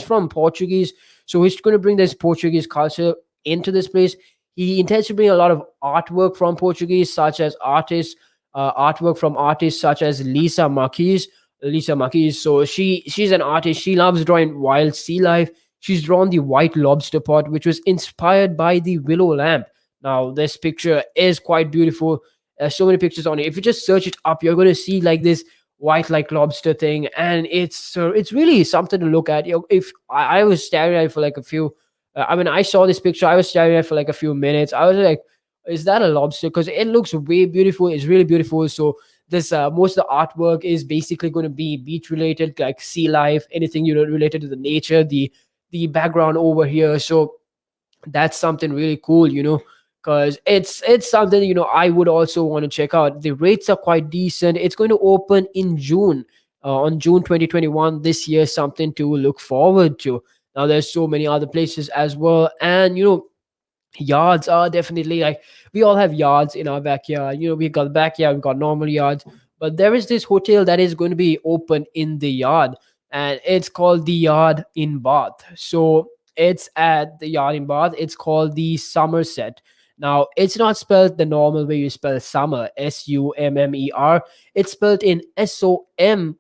from Portuguese, so he's going to bring this Portuguese culture into this place. He intends to bring a lot of artwork from Portuguese, such as artwork from artists such as Lisa Marquez. Lisa Marquez. So she's an artist. She loves drawing wild sea life. She's drawn the white lobster pot, which was inspired by the willow lamp. Now, this picture is quite beautiful. So many pictures on it. If you just search it up, you're going to see like this white like lobster thing, and it's really something to look at. If I was staring at it for like a few I mean, I saw this picture. I was staring at it for like a few minutes. I was like, "Is that a lobster?" Because it looks way beautiful. It's really beautiful. So this most of the artwork is basically going to be beach related, like sea life, anything related to the nature, the background over here. So that's something really cool, because it's something I would also want to check out. The rates are quite decent. It's going to open in June, on June 2021 this year. Something to look forward to. Now there's so many other places as well, and yards are definitely like, we all have yards in our backyard. We've got backyard, we've got normal yards, but there is this hotel that is going to be open in the yard, and it's called the Yard in Bath. So it's at the Yard in Bath. It's called the Somerset. Now it's not spelled the normal way you spell summer, SUMMER. It's spelled in SOMERSET.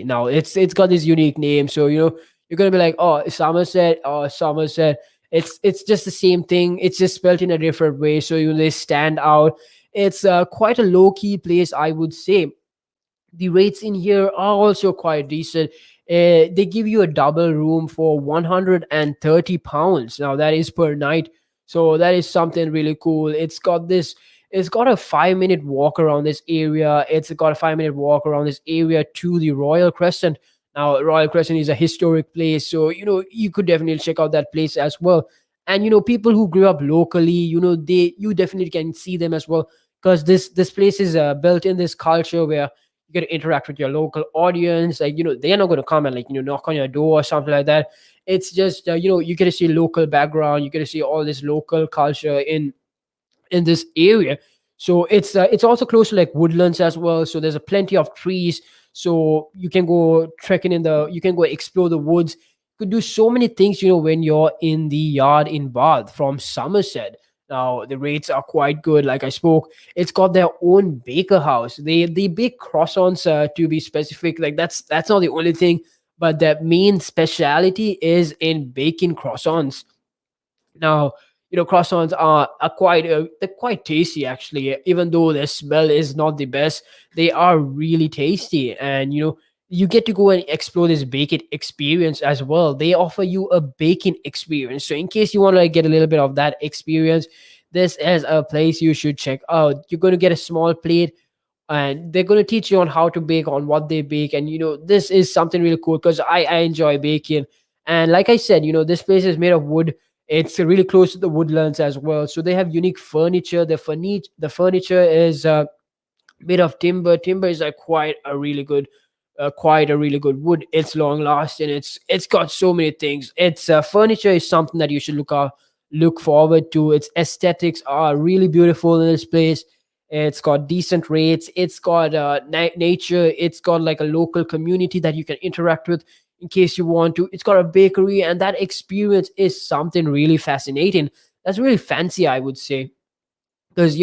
Now it's got this unique name, so you're gonna be like, oh, Somerset, oh, Somerset. It's just the same thing. It's just spelled in a different way, so they stand out. It's quite a low key place, I would say. The rates in here are also quite decent. They give you a double room for £130. Now that is per night, so that is something really cool. It's got a 5 minute walk around this area. It's got a 5 minute walk around this area to the Royal Crescent. Now, Royal Crescent is a historic place, so you could definitely check out that place as well. And people who grew up locally, you definitely can see them as well, because this place is built in this culture where you get to interact with your local audience. Like they are not going to come and like knock on your door or something like that. It's just you get to see local background. You get to see all this local culture in this area. So it's also close to like woodlands as well. So there's a plenty of trees. So you can go trekking you can go explore the woods. could do so many things, when you're in the yard in Bath from Somerset. Now the rates are quite good. Like I spoke, it's got their own baker house. They bake croissants, to be specific. Like that's not the only thing, but their main speciality is in baking croissants. Now, croissants are they're quite tasty actually. Even though their smell is not the best, they are really tasty. And you get to go and explore this baking experience as well. They offer you a baking experience. So in case you want to get a little bit of that experience, this is a place you should check out. You're going to get a small plate, and they're going to teach you on how to bake, on what they bake. And this is something really cool because I enjoy baking. And like I said, this place is made of wood. It's really close to the woodlands as well, so they have unique furniture. The furniture is made of timber. Timber is like quite a really good wood. It's long lasting. It's got so many things. Its furniture is something that you should look forward to. Its aesthetics are really beautiful in this place. It's got decent rates. It's got nature. It's got like a local community that you can interact with in case you want to. It's got a bakery, and that experience is something really fascinating. That's really fancy, I would say, because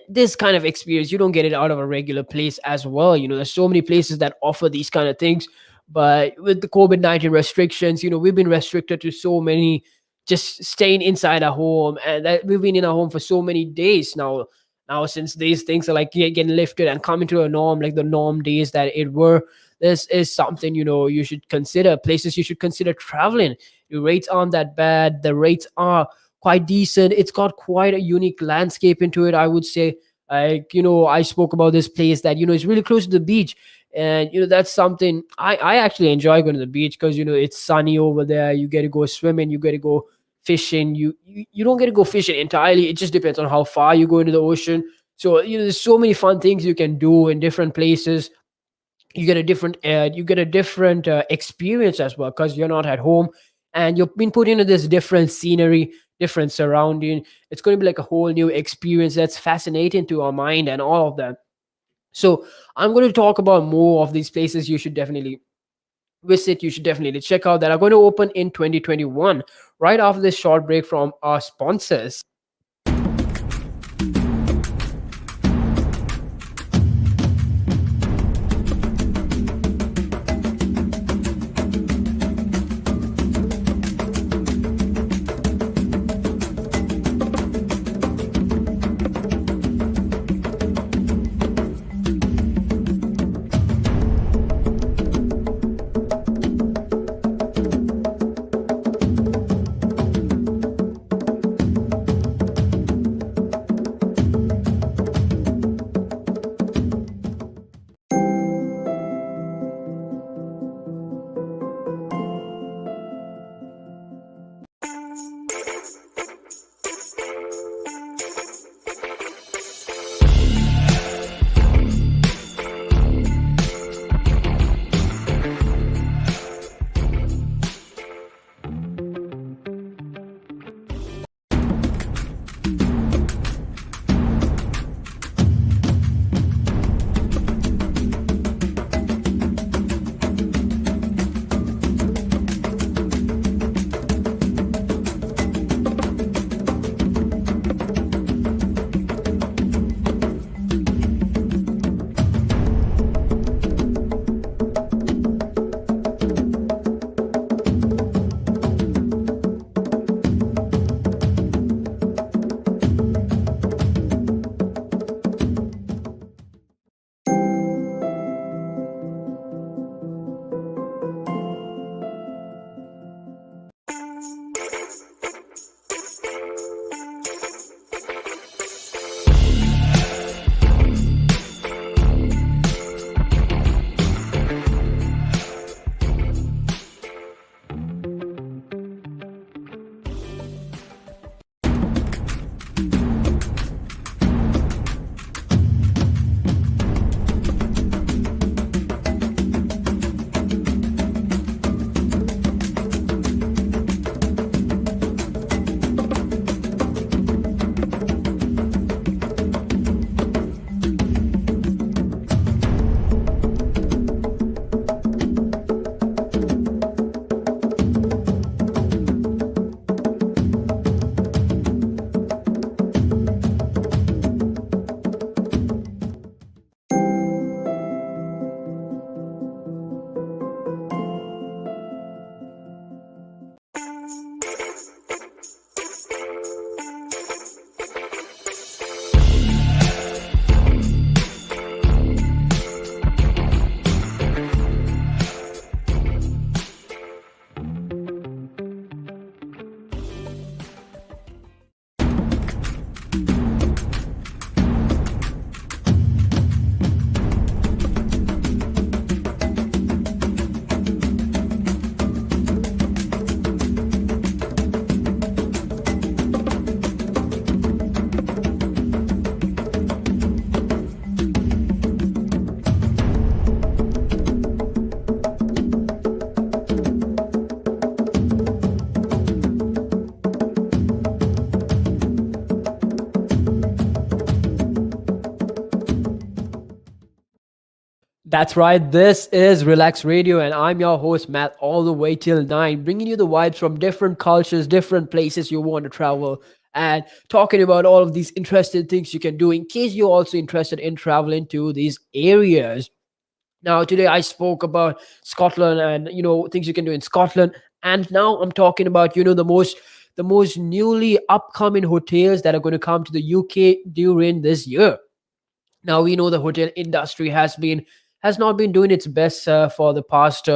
this kind of experience, you don't get it out of a regular place as well. There's so many places that offer these kind of things, but with the COVID-19 restrictions, we've been restricted to so many, just staying inside our home, and that we've been in our home for so many days now. Since these things are like getting lifted and coming to a norm, like the norm days that it were, this is something, you should consider. Places you should consider traveling. The rates aren't that bad. The rates are quite decent. It's got quite a unique landscape into it, I would say. Like, I spoke about this place that, is really close to the beach. And, that's something I actually enjoy going to the beach because, it's sunny over there. You get to go swimming, you get to go fishing. You don't get to go fishing entirely. It just depends on how far you go into the ocean. So, there's so many fun things you can do in different places. You get a different experience as well because you're not at home, and you've been put into this different scenery, different surrounding. It's going to be like a whole new experience that's fascinating to our mind and all of that. So I'm going to talk about more of these places you should definitely visit, you should definitely check out, that are going to open in 2021, right after this short break from our sponsors. That's right. This is Relax Radio, and I'm your host, Matt, all the way till 9, bringing you the vibes from different cultures, different places you want to travel, and talking about all of these interesting things you can do in case you're also interested in traveling to these areas. Now, today I spoke about Scotland and things you can do in Scotland, and now I'm talking about the most newly upcoming hotels that are going to come to the UK during this year. Now we know the hotel industry has not been doing its best for the past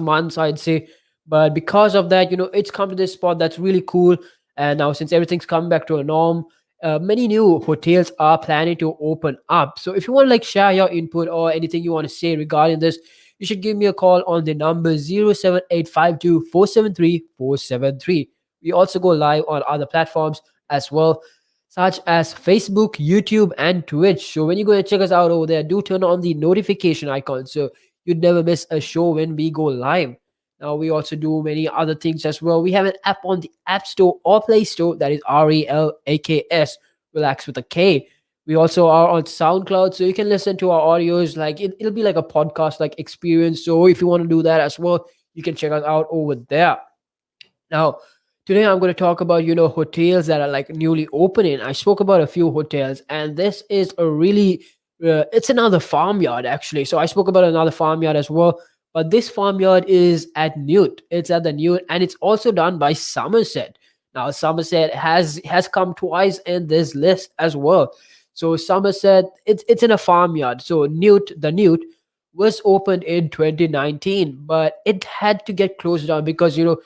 months, I'd say. But because of that, it's come to this spot that's really cool. And now, since everything's come back to a norm, many new hotels are planning to open up. So, if you want to like share your input or anything you want to say regarding this, you should give me a call on the number 07852 473 473. We also go live on other platforms as well, such as Facebook, YouTube, and Twitch. So, when you go and check us out over there, do turn on the notification icon so you'd never miss a show when we go live. Now we also do many other things as well. We have an app on the App Store or Play Store, that is RELAKS, relax with a K. We also are on SoundCloud, so you can listen to our audios. Like it'll be like a podcast like experience. So if you want to do that as well, you can check us out over there. Now, today I'm going to talk about, hotels that are like newly opening. I spoke about a few hotels, and this is a really, it's another farmyard actually. So I spoke about another farmyard as well, but this farmyard is at Newt. It's at the Newt, and it's also done by Somerset. Now, Somerset has come twice in this list as well. So Somerset, it's in a farmyard. So the Newt was opened in 2019, but it had to get closed down because there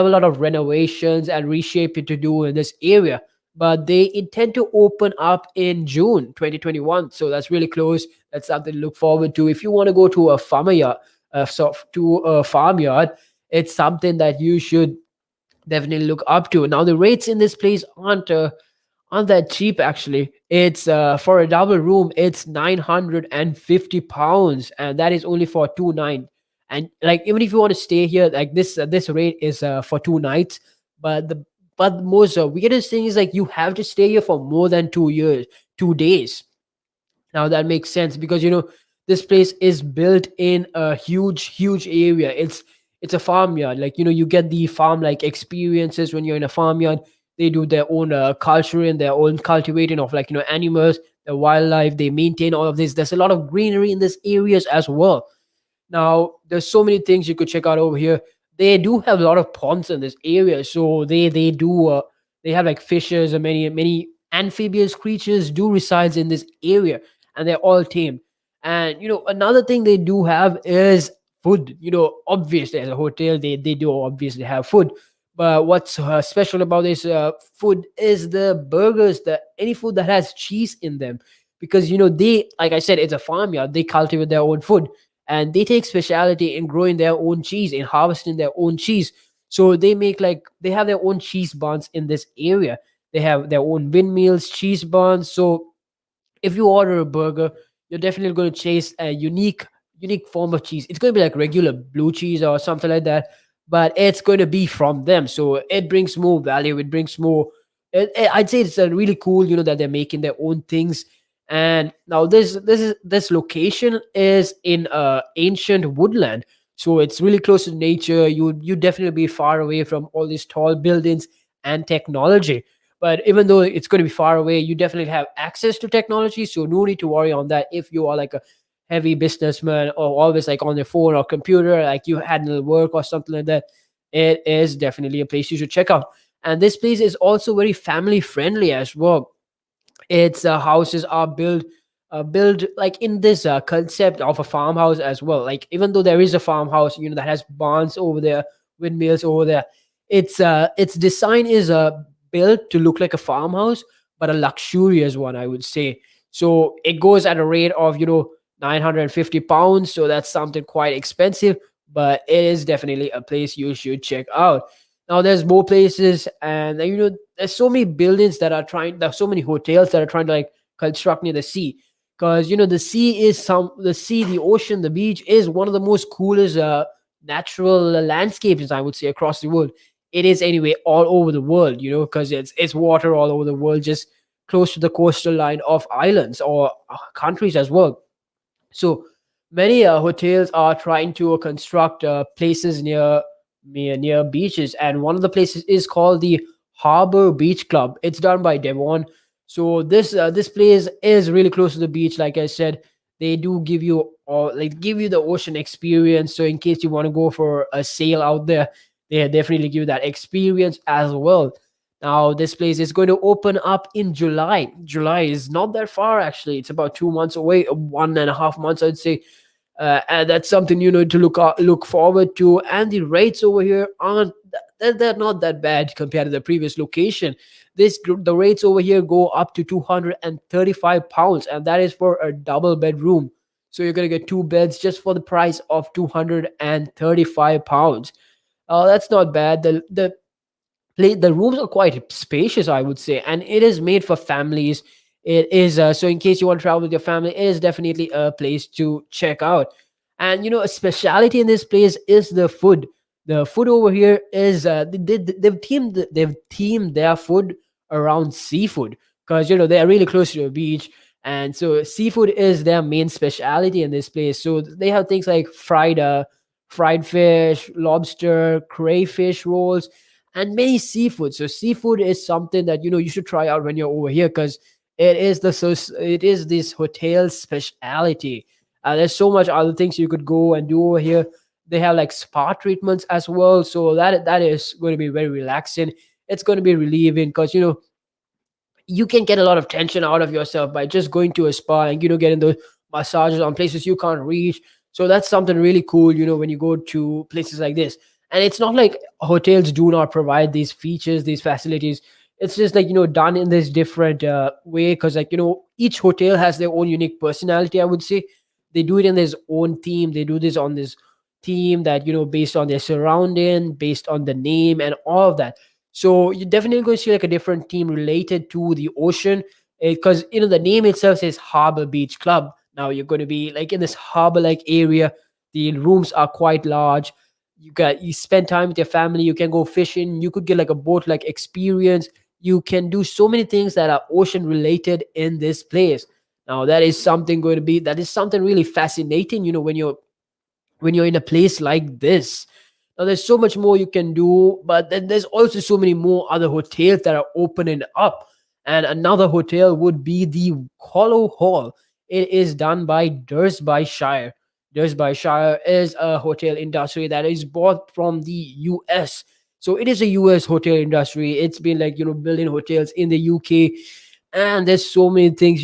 were a lot of renovations and reshaping to do in this area. But they intend to open up in June 2021. So that's really close. That's something to look forward to. If you want to go to a farmyard, it's something that you should definitely look up to. Now, the rates in this place aren't that cheap actually. It's for a double room, it's £950, and that is only for 2 nights. And like even if you want to stay here, like this rate is for 2 nights. But the most weirdest thing is like you have to stay here for more than 2 years, 2 days. Now that makes sense because this place is built in a huge area. It's a farmyard. Like you get the farm like experiences when you're in a farmyard. They do their own culture and their own cultivating of like animals, the wildlife. They maintain all of this. There's a lot of greenery in these areas as well. Now, there's so many things you could check out over here. They do have a lot of ponds in this area, so they have like fishes and many amphibious creatures do resides in this area, and they're all tame. And another thing they do have is food. Obviously, as a hotel, they do obviously have food. But what's special about this food is the burgers, the any food that has cheese in them, because they, like I said, it's a farmyard. They cultivate their own food, and they take speciality in growing their own cheese, in harvesting their own cheese. So they have their own cheese barns in this area. They have their own windmills, cheese barns. So if you order a burger, you're definitely going to chase a unique form of cheese. It's going to be like regular blue cheese or something like that, but it's going to be from them. So it brings more value. It brings more. I'd say it's really cool, that they're making their own things. And now this location is in ancient woodland, so it's really close to nature. You definitely be far away from all these tall buildings and technology. But even though it's going to be far away, you definitely have access to technology, so no need to worry on that. If you are like a heavy businessman or always like on your phone or computer, like you handle work or something like that, it is definitely a place you should check out. And this place is also very family friendly as well. Its houses are built like in this concept of a farmhouse as well. Like even though there is a farmhouse, that has barns over there, windmills over there, its design is built to look like a farmhouse, but a luxurious one, I would say. So it goes at a rate of £950. So that's something quite expensive, but it is definitely a place you should check out. Now there's more places, and there's so many buildings that are trying. There's so many hotels that are trying to like construct near the sea, because the sea, the ocean, the beach is one of the most coolest natural landscapes, I would say, across the world. It is anyway all over the world, because it's water all over the world, just close to the coastal line of islands or countries as well. So many hotels are trying to construct places near beaches, and one of the places is called the Harbor Beach Club. It's done by Devon. So this place is really close to the beach. Like I said, they do give you give you the ocean experience. So in case you want to go for a sail out there, they definitely give you that experience as well. Now, this place is going to open up in July. July is not that far, actually. It's about 2 months away, 1.5 months, I'd say. And that's something you know to look forward to. And the rates over here aren't they're not that bad compared to the previous location. The rates over here go up to £235, and that is for a double bedroom. So you're gonna get two beds just for the price of £235. That's not bad. The rooms are quite spacious, I would say, and it is made for families. It is so in case you want to travel with your family, it is definitely a place to check out. And a speciality in this place is the food. The food over here is they've themed their food around seafood, because they are really close to the beach, and so seafood is their main speciality in this place. So they have things like fried fish, lobster, crayfish rolls, and many seafood. So seafood is something that you should try out when you're over here, because it is this hotel's speciality. There's so much other things you could go and do over here. They have like spa treatments as well, so that is going to be very relaxing. It's going to be relieving, because you can get a lot of tension out of yourself by just going to a spa and getting those massages on places you can't reach. So that's something really cool when you go to places like this. And it's not like hotels do not provide these features, these facilities. It's just like done in this different way, because like each hotel has their own unique personality, I would say. They do it in their own theme. They do this on this theme that based on their surrounding, based on the name and all of that. So you're definitely going to see like a different theme related to the ocean, because the name itself says Harbor Beach Club. Now you're going to be like in this harbor like area. The rooms are quite large. You spend time with your family. You can go fishing. You could get like a boat like experience. You can do so many things that are ocean related in this place. Now that is something really fascinating. When you're in a place like this. Now, there's so much more you can do, but then there's also so many more other hotels that are opening up. And another hotel would be the Hollow Hall. It is done by Shire. Shire is a hotel industry that is bought from the US. So it is a US hotel industry. It's been like, building hotels in the UK. And there's so many things,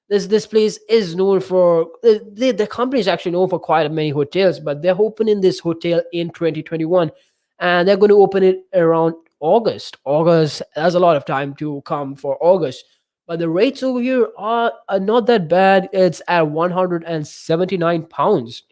this place is known for the company is actually known for quite many hotels, but they're opening this hotel in 2021, and they're going to open it around August. There's a lot of time to come for August, but the rates over here are not that bad. It's at £179.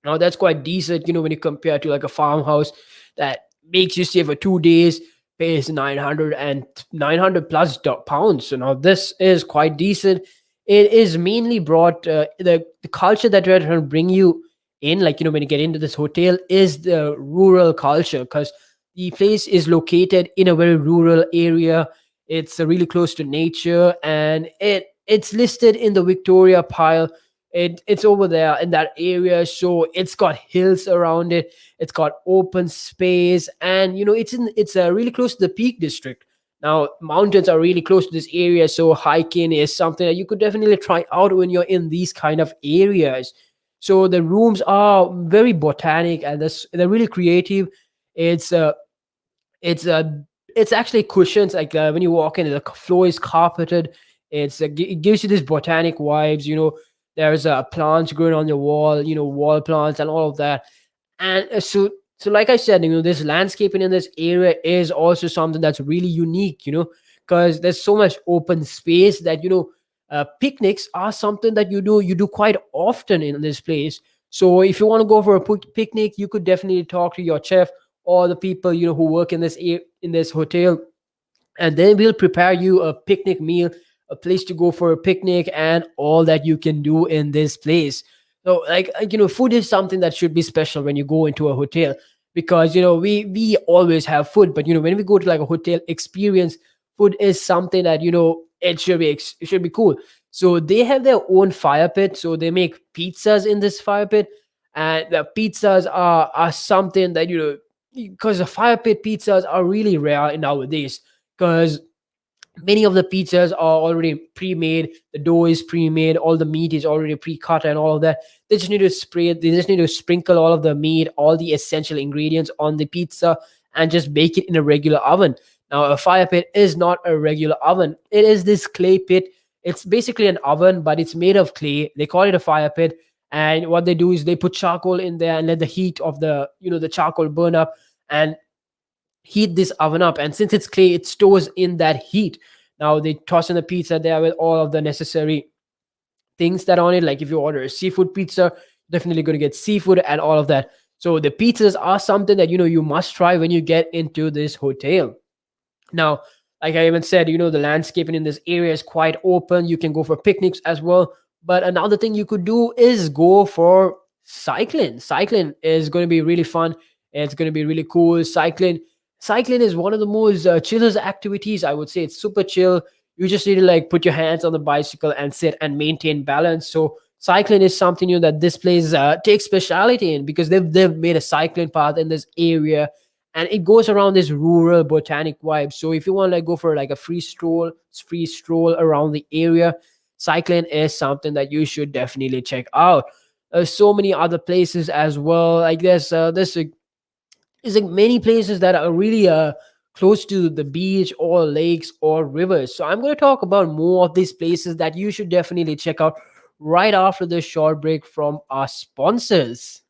Now that's quite decent, when you compare to like a farmhouse that makes you stay for 2 days, pays 900 plus pounds. So now this is quite decent. It is mainly brought the culture that we're trying to bring you in, like when you get into this hotel, is the rural culture, because the place is located in a very rural area. It's really close to nature, and it's listed in the Victoria pile. It's over there in that area, so it's got hills around it. It's got open space, and it's really close to the Peak District. Now, mountains are really close to this area, so hiking is something that you could definitely try out when you're in these kind of areas. So the rooms are very botanic, and they're really creative. It's it's uh, it's actually cushions. Like when you walk in, the floor is carpeted. It gives you this botanic vibes. There's plants growing on the wall. Wall plants and all of that. And so like I said, this landscaping in this area is also something that's really unique. Because there's so much open space that picnics are something that you do quite often in this place. So if you want to go for a picnic, you could definitely talk to your chef or the people who work in this hotel, and then we'll prepare you a picnic meal, a place to go for a picnic, and all that you can do in this place. So food is something that should be special when you go into a hotel, because we always have food, but when we go to like a hotel experience, food is something that it should be cool. So they have their own fire pit. So they make pizzas in this fire pit, and the pizzas are something that, because the fire pit pizzas are really rare in nowadays. Because many of the pizzas are already pre-made, the dough is pre-made, all the meat is already pre-cut and all of that. They just need to sprinkle all of the meat, all the essential ingredients on the pizza, and just bake it in a regular oven. Now a fire pit is not a regular oven, it is this clay pit. It's basically an oven, but it's made of clay. They call it a fire pit. And what they do is they put charcoal in there and let the heat of the charcoal burn up, and heat this oven up. And since it's clay, it stores in that heat. Now they toss in the pizza there with all of the necessary things that are on it. Like if you order a seafood pizza, definitely going to get seafood and all of that. So the pizzas are something that you must try when you get into this hotel. Now, like I even said, the landscaping in this area is quite open. You can go for picnics as well. But another thing you could do is go for cycling. Cycling is going to be really fun. It's going to be really cool. Cycling is one of the most chillest activities. I would say it's super chill. You just need to like put your hands on the bicycle and sit and maintain balance. So cycling is something that this place takes speciality in, because they've made a cycling path in this area, and it goes around this rural botanic vibe. So if you want to like go for like a free stroll around the area, cycling is something that you should definitely check out. There's so many other places as well. Like there's like many places that are really close to the beach or lakes or rivers. So I'm going to talk about more of these places that you should definitely check out right after this short break from our sponsors.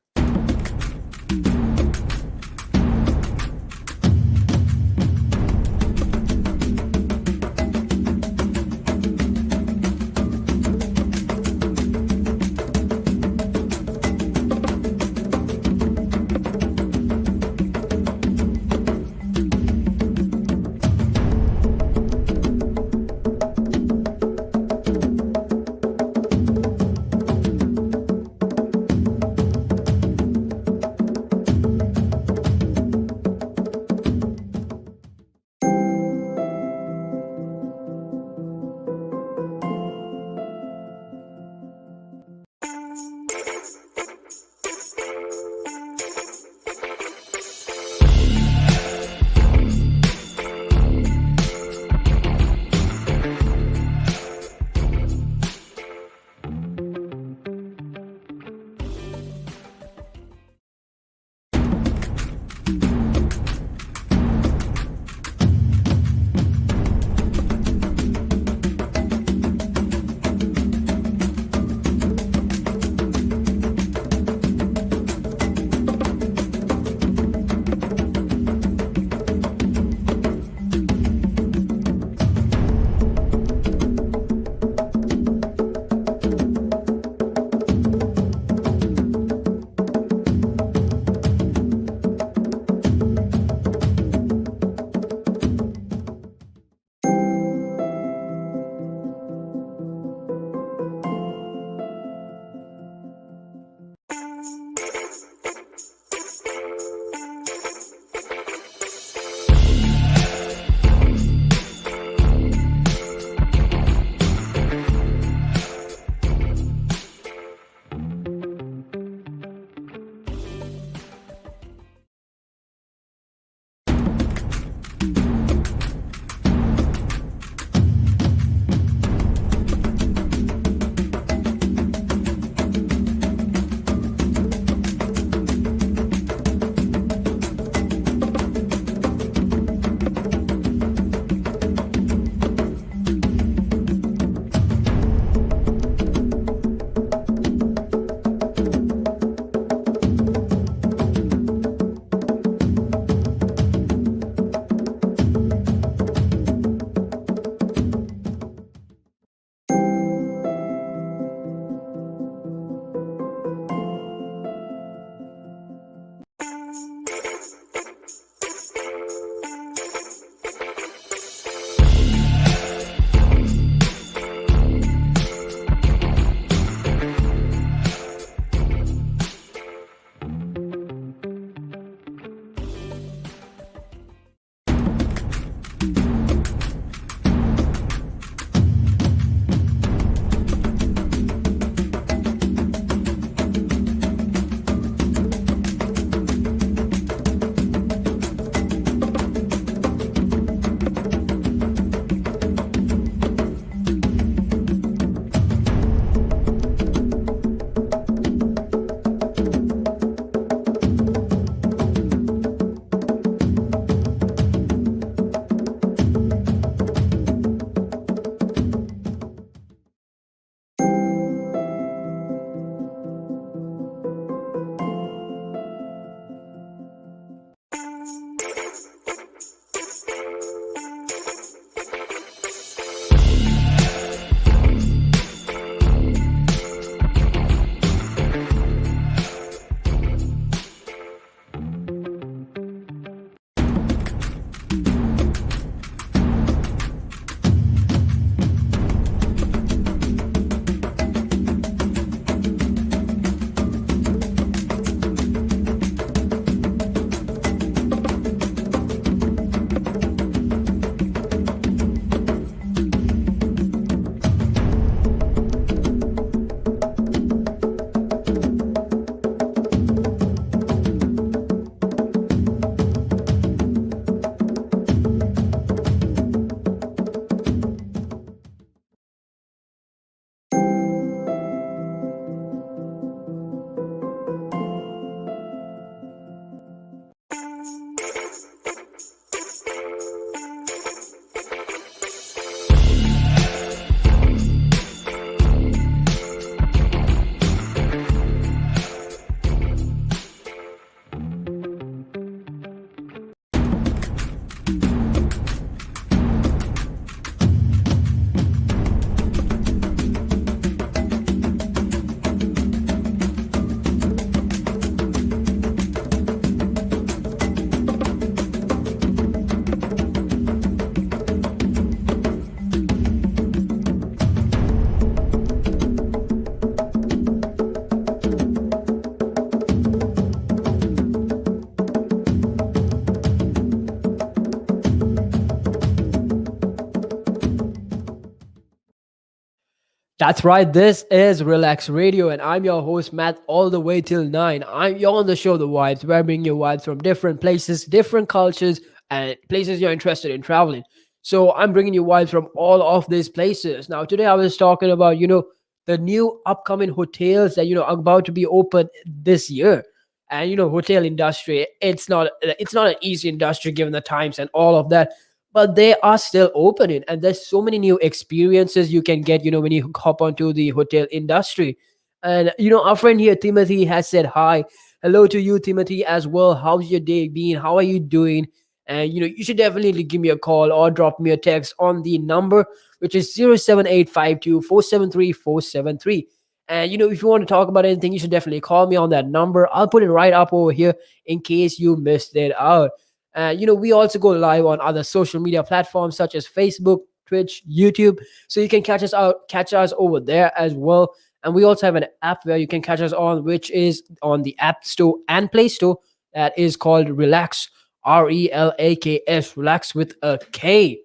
That's right. This is Relax Radio, and I'm your host, Matt, all the way till 9. You're on the show, The Vibes, where I bring you vibes from different places, different cultures, and places you're interested in traveling. So I'm bringing you vibes from all of these places. Now, today I was talking about, the new upcoming hotels that, are about to be open this year. And, hotel industry, it's not an easy industry given the times and all of that, but they are still opening, and there's so many new experiences you can get when you hop onto the hotel industry. And our friend here, Timothy, has said hi. Hello to you, Timothy, as well. How's your day been? How are you doing? And you should definitely give me a call or drop me a text on the number, which is 07852 473 473. And if you want to talk about anything, you should definitely call me on that number. I'll put it right up over here in case you missed it out. We also go live on other social media platforms such as Facebook, Twitch, YouTube. So you can catch us over there as well. And we also have an app where you can catch us on, which is on the App Store and Play Store. That is called Relax, Relaks, Relax with a K.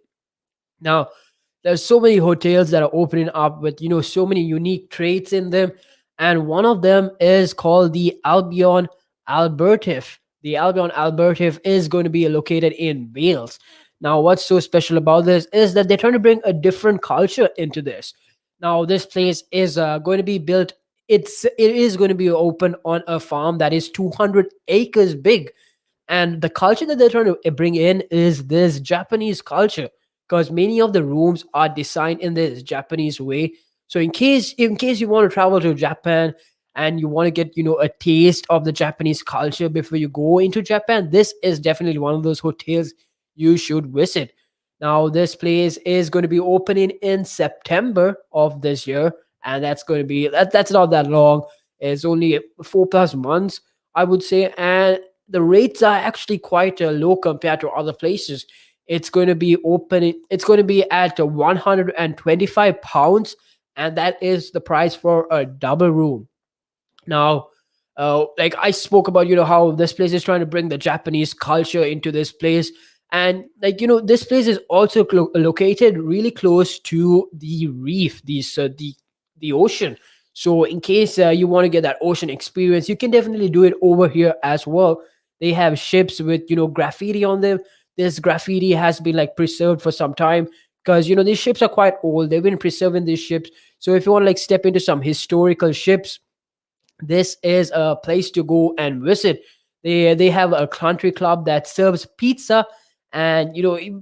Now, there's so many hotels that are opening up with so many unique traits in them, and one of them is called the Albertif. The Albion Albertif is going to be located in Wales. Now, what's so special about this is that they're trying to bring a different culture into this. Now, this place is going to be built. It is going to be open on a farm that is 200 acres big, and the culture that they're trying to bring in is this Japanese culture, because many of the rooms are designed in this Japanese way. So in case you want to travel to Japan and you want to get a taste of the Japanese culture before you go into Japan, this is definitely one of those hotels you should visit. Now, this place is going to be opening in September of this year, and that's not that long. It's only 4 plus months, I would say. And the rates are actually quite low compared to other places. It's going to be at £125, and that is the price for a double room. Now, like I spoke about, how this place is trying to bring the Japanese culture into this place. And this place is also located really close to the reef, the ocean. So in case you want to get that ocean experience, you can definitely do it over here as well. They have ships with graffiti on them. This graffiti has been like preserved for some time, because these ships are quite old. They've been preserving these ships. So if you want to like step into some historical ships, this is a place to go and visit. They have a country club that serves pizza, and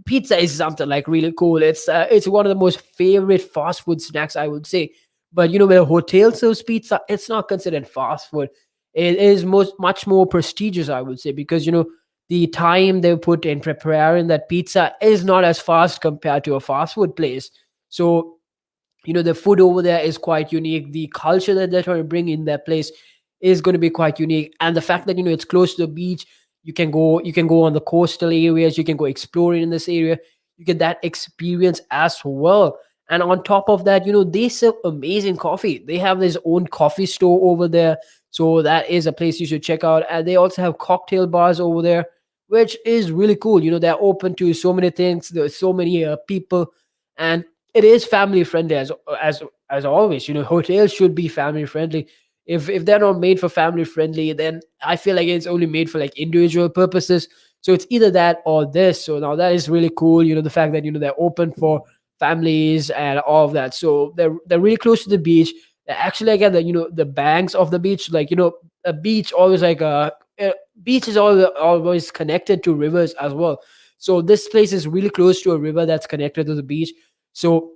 pizza is something like really cool. It's one of the most favorite fast food snacks, I would say. But when a hotel serves pizza, it's not considered fast food. It is much more prestigious, I would say, because the time they put in preparing that pizza is not as fast compared to a fast food place. So the food over there is quite unique. The culture that they're trying to bring in that place is going to be quite unique, and the fact that it's close to the beach, you can go on the coastal areas, you can go exploring in this area, you get that experience as well. And on top of that, they serve amazing coffee. They have this own coffee store over there, so that is a place you should check out. And they also have cocktail bars over there, which is really cool. They're open to so many things. There's so many people, and it is family friendly as always. Hotels should be family friendly. If they're not made for family friendly, then I feel like it's only made for like individual purposes. So it's either that or this. So now that is really cool. The fact that they're open for families and all of that. So they're really close to the beach. They're actually like at the banks of the beach. Like a beach always like a beach is always connected to rivers as well. So this place is really close to a river that's connected to the beach. So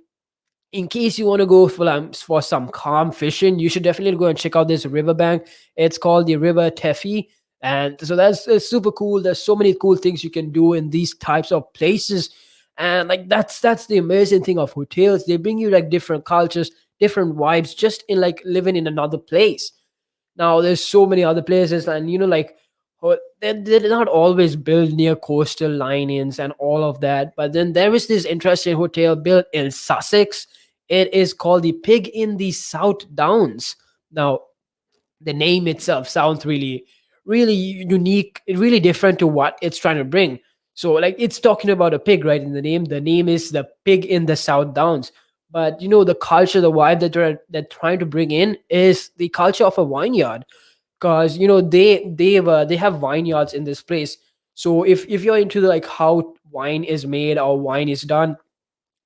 in case you want to go for some calm fishing, you should definitely go and check out this riverbank. It's called the River Teffy. And so that's super cool. There's so many cool things you can do in these types of places. And like that's the amazing thing of hotels. They bring you like different cultures, different vibes, just in like living in another place. Now there's so many other places, and like they're not always built near coastal linings and all of that. But then there is this interesting hotel built in Sussex. It is called the Pig in the South Downs. Now, the name itself sounds really unique, really different to what it's trying to bring. So like it's talking about a pig, right? In the name is the Pig in the South Downs. but the culture, the vibe that they're trying to bring in is the culture of a vineyard, because they have vineyards in this place. So if you're into like how wine is made or wine is done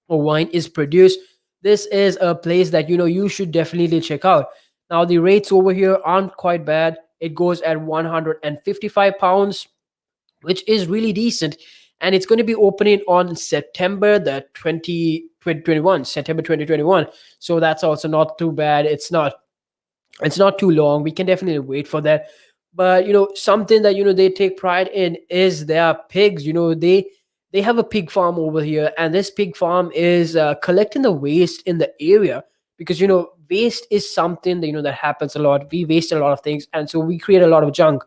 or wine is produced, this is a place that you should definitely check out. Now the rates over here aren't quite bad. It goes at 155 pounds, which is really decent. And it's going to be opening on September the 2021, September 2021. So that's also not too bad. It's not too long. We can definitely wait for that. But something that they take pride in is their pigs. They have a pig farm over here, and this pig farm is collecting the waste in the area, because waste is something that that happens a lot. We waste a lot of things, and so we create a lot of junk.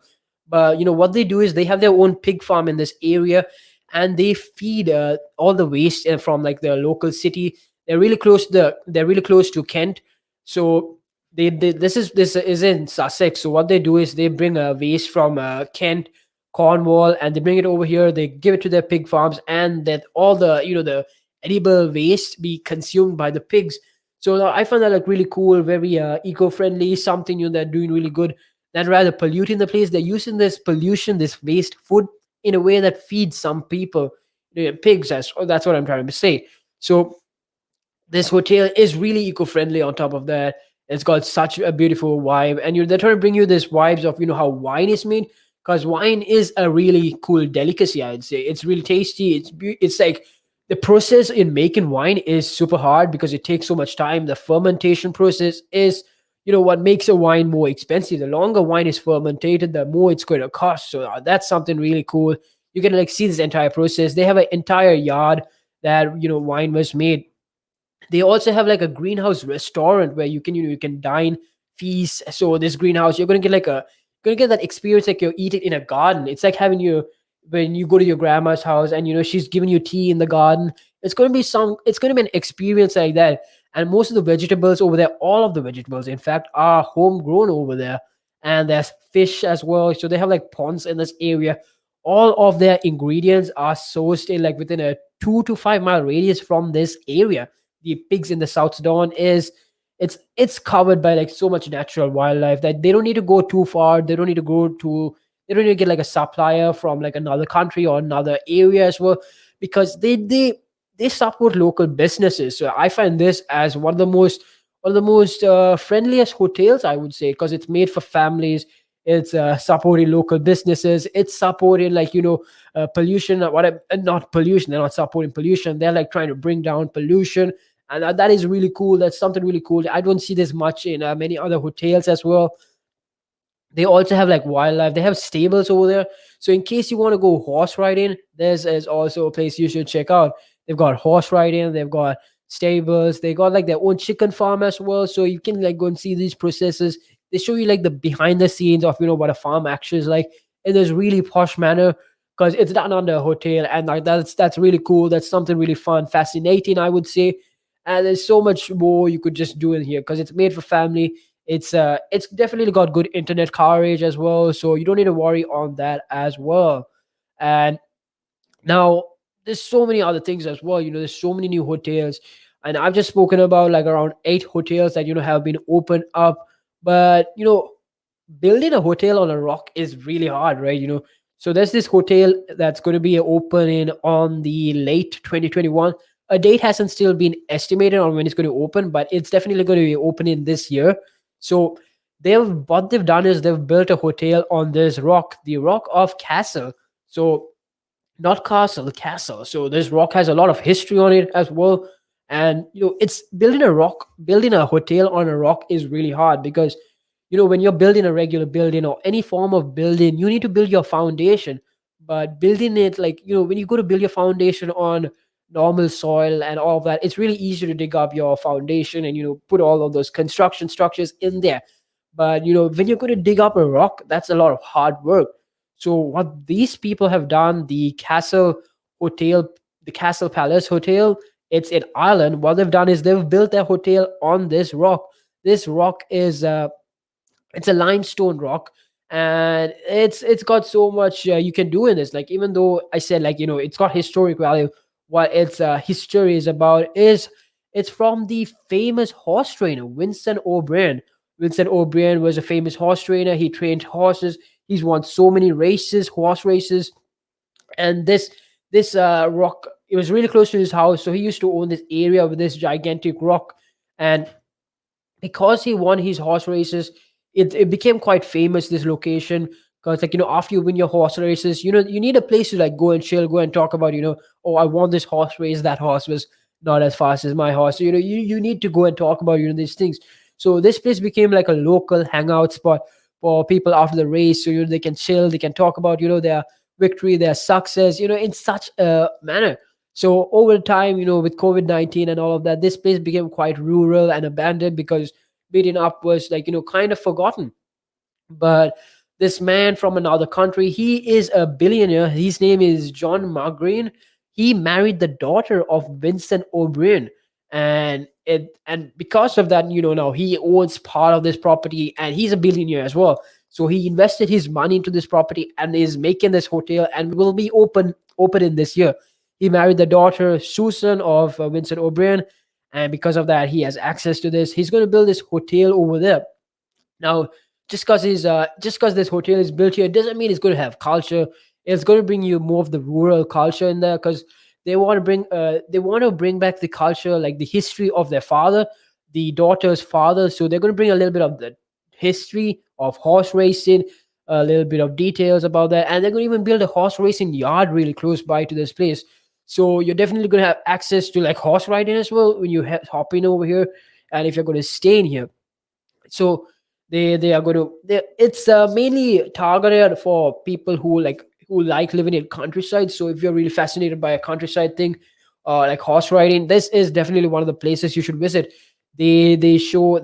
But what they do is they have their own pig farm in this area, and they feed all the waste from like the local city. They're really close to Kent. So this is in Sussex. So what they do is they bring a waste from Kent, Cornwall, and they bring it over here. They give it to their pig farms, and that all the edible waste be consumed by the pigs. So I find that like really cool, very eco-friendly, something they're doing really good. Than rather polluting the place, they're using this pollution, this waste food, in a way that feeds some people, pigs. That's what I'm trying to say. So this hotel is really eco-friendly. On top of that, it's got such a beautiful vibe, and they're trying to bring you this vibes of how wine is made, because wine is a really cool delicacy. I'd say it's really tasty. It's like the process in making wine is super hard because it takes so much time. The fermentation process is what makes a wine more expensive. The longer wine is fermented, the more it's going to cost. So that's something really cool. You can like see this entire process. They have an entire yard that wine was made. They also have like a greenhouse restaurant where you can dine, feast. So this greenhouse, you're gonna get that experience like you're eating in a garden. It's like having you when you go to your grandma's house and she's giving you tea in the garden. It's gonna be an experience like that. And most of the vegetables over there, all of the vegetables in fact, are homegrown over there. And there's fish as well. So they have like ponds in this area. All of their ingredients are sourced in like within a 2 to 5 mile radius from this area. The pigs in the South Sudan is it's covered by like so much natural wildlife that they don't need to go too far. They don't need to get like a supplier from like another country or another area as well, because they support local businesses. So I find this as one of the most friendliest hotels, I would say, because it's made for families. It's supporting local businesses. It's supporting like pollution. Not pollution. They're not supporting pollution. They're like trying to bring down pollution, and that is really cool. That's something really cool. I don't see this much in many other hotels as well. They also have like wildlife. They have stables over there. So in case you want to go horse riding, there's is also a place you should check out. They've got horse riding. They've got stables. They got like their own chicken farm as well. So you can like go and see these processes. They show you like the behind the scenes of what a farm actually is like in this really posh manner, because it's done under a hotel, and like that's really cool. That's something really fun, fascinating, I would say. And there's so much more you could just do in here because it's made for family. It's definitely got good internet coverage as well, so you don't need to worry on that as well. And now there's so many other things as well. There's so many new hotels, and I've just spoken about like around 8 hotels that have been opened up. But building a hotel on a rock is really hard, right? So there's this hotel that's going to be opening on the late 2021. A date hasn't still been estimated on when it's going to open, but it's definitely going to be opening this year. So what they've done is they've built a hotel on this rock, the rock of Castle. So not castle, castle. So this rock has a lot of history on it as well. And it's building a hotel on a rock is really hard, because when you're building a regular building or any form of building, you need to build your foundation. But building it like when you go to build your foundation on normal soil and all of that, it's really easy to dig up your foundation and put all of those construction structures in there. But when you're going to dig up a rock, that's a lot of hard work. So what these people have done, hotel the Castle Palace Hotel, it's in Ireland. What they've done is they've built their hotel on this rock. This rock is it's a limestone rock, and it's got so much you can do in this. Like, even though I said like it's got historic value, what its history is about is It's from the famous horse trainer Vincent O'Brien. Vincent O'Brien was a famous horse trainer. He trained horses. He's won so many races, horse races. And this rock, it was really close to his house, so he used to own this area with this gigantic rock. And because he won his horse races, it became quite famous, this location. Because, like, after you win your horse races, you need a place to like go and chill, go and talk about, oh, I won this horse race, that horse was not as fast as my horse. So, you need to go and talk about, these things. So this place became like a local hangout spot for people after the race. So, they can chill, they can talk about, their victory, their success, in such a manner. So over time, with COVID-19 and all of that, this place became quite rural and abandoned because beating up was, like, kind of forgotten. But this man from another country, he is a billionaire. His name is John Margreen. He married the daughter of Vincent O'Brien. And because of that, now he owns part of this property, and he's a billionaire as well. So he invested his money into this property and is making this hotel, and will be open in this year. He married the daughter Susan of Vincent O'Brien, and because of that, he has access to this. He's going to build this hotel over there. Now, just because this hotel is built here doesn't mean it's going to have culture. It's going to bring you more of the rural culture in there, because they want to bring back the culture, like the history of their father, the daughter's father. So they're going to bring a little bit of the history of horse racing, a little bit of details about that, and they're going to even build a horse racing yard really close by to this place. So you're definitely going to have access to like horse riding as well when you hop in over here, and if you're going to stay in here. So they are going to it's mainly targeted for people who like living in countryside. So if you're really fascinated by a countryside thing, like horse riding, this is definitely one of the places you should visit. They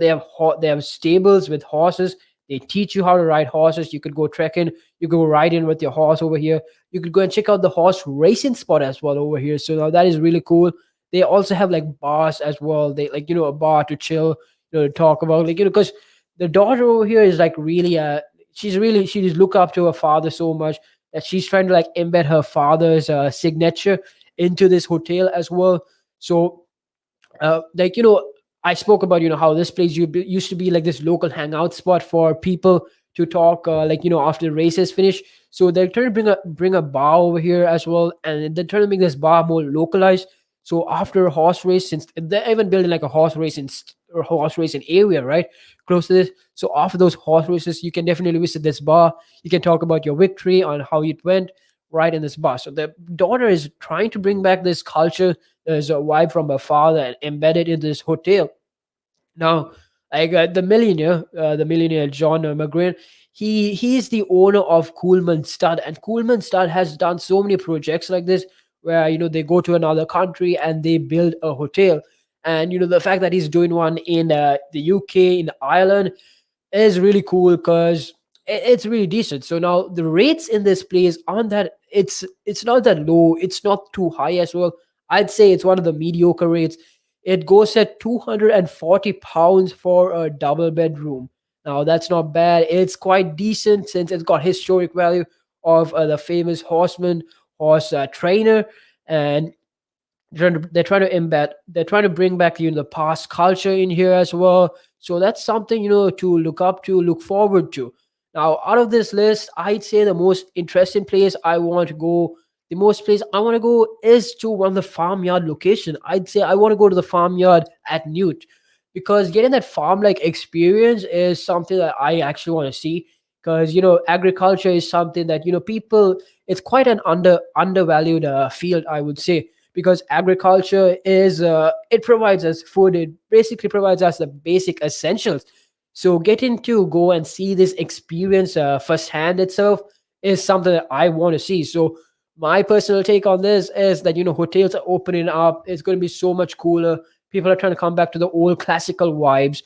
have stables with horses. They teach you how to ride horses. You could go trekking, you go riding with your horse over here. You could go and check out the horse racing spot as well over here. So now that is really cool. They also have like bars as well. They like, a bar to chill, to talk about, like, because the daughter over here is like really she just look up to her father so much that she's trying to like embed her father's signature into this hotel as well. So like, I spoke about, how this place used to be like this local hangout spot for people to talk, like, after the races finish. So they're trying to bring a bar over here as well, and they're trying to make this bar more localized. So after a horse race, since they're even building like a horse racing area right close to this, so after those horse races, you can definitely visit this bar. You can talk about your victory, on how it went, right in this bar. So the daughter is trying to bring back this culture. There's a vibe from her father and embedded in this hotel. Now, like, the millionaire John McGrain, he's the owner of Coolman Stud, and Coolman Stud has done so many projects like this, where they go to another country and they build a hotel. And the fact that he's doing one in the UK, in Ireland, is really cool, because it's really decent. So now the rates in this place aren't that, it's not that low, it's not too high as well. I'd say it's one of the mediocre rates. It goes at 240 pounds for a double bedroom. Now that's not bad. It's quite decent, since it's got historic value of the famous horse trainer. And they're trying to bring back, the past culture in here as well. So that's something, to look up to, look forward to. Now, out of this list, I'd say the most interesting place I want to go, the most place I want to go, is to one of the farmyard location. I'd say I want to go to the farmyard at Newt, because getting that farm like experience is something that I actually want to see. Because, agriculture is something that, people, it's quite an undervalued field, I would say. Because agriculture is it provides us food. It basically provides us the basic essentials. So getting to go and see this experience firsthand itself is something that I want to see. So my personal take on this is that, hotels are opening up. It's going to be so much cooler. People are trying to come back to the old classical vibes.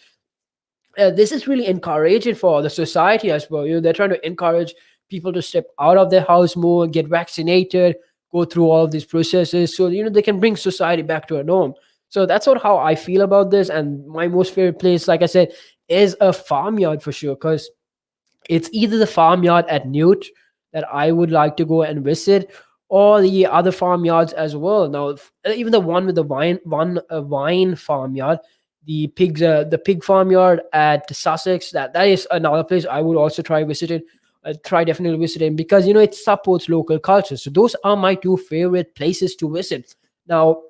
This is really encouraging for the society as well. They're trying to encourage people to step out of their house more, get vaccinated, go through all of these processes, so they can bring society back to a norm. So that's what how I feel about this. And my most favorite place, like I said, is a farmyard for sure, because it's either the farmyard at Newt that I would like to go and visit, or the other farmyards as well. Now, even the one with the wine farmyard, the pig farmyard at Sussex, that is another place I would also try visiting. Try definitely visiting, because it supports local culture. So those are my two favorite places to visit. Now,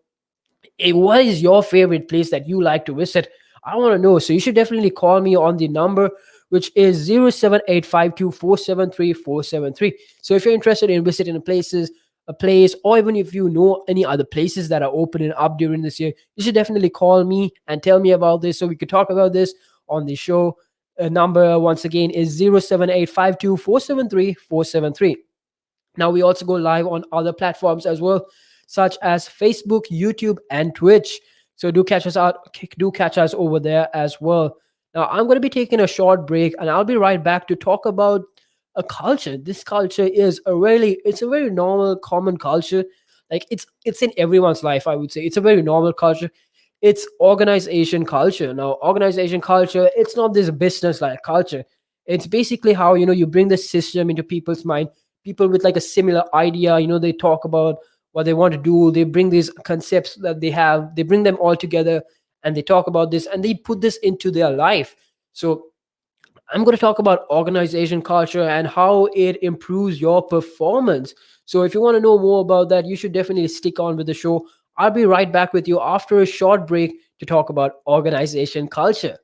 what is your favorite place that you like to visit? I want to know. So you should definitely call me on the number, which is 07852473473. So if you're interested in visiting a place, or even if you know any other places that are opening up during this year, you should definitely call me and tell me about this so we could talk about this on the show. Number once again is 07852473473. Now we also go live on other platforms as well, such as Facebook, YouTube, and Twitch. So do catch us over there as well. Now I'm going to be taking a short break, and I'll be right back to talk about a culture. This culture is it's a very normal, common culture. Like it's in everyone's life. I would say it's a very normal culture. It's organization culture. Now, organization culture, it's not this business like culture. It's basically how you bring the system into people's mind. People with like a similar idea, they talk about what they want to do. They bring these concepts that they have, they bring them all together, and they talk about this, and they put this into their life. So I'm going to talk about organization culture and how it improves your performance. So if you want to know more about that, you should definitely stick on with the show. I'll be right back with you after a short break to talk about organization culture.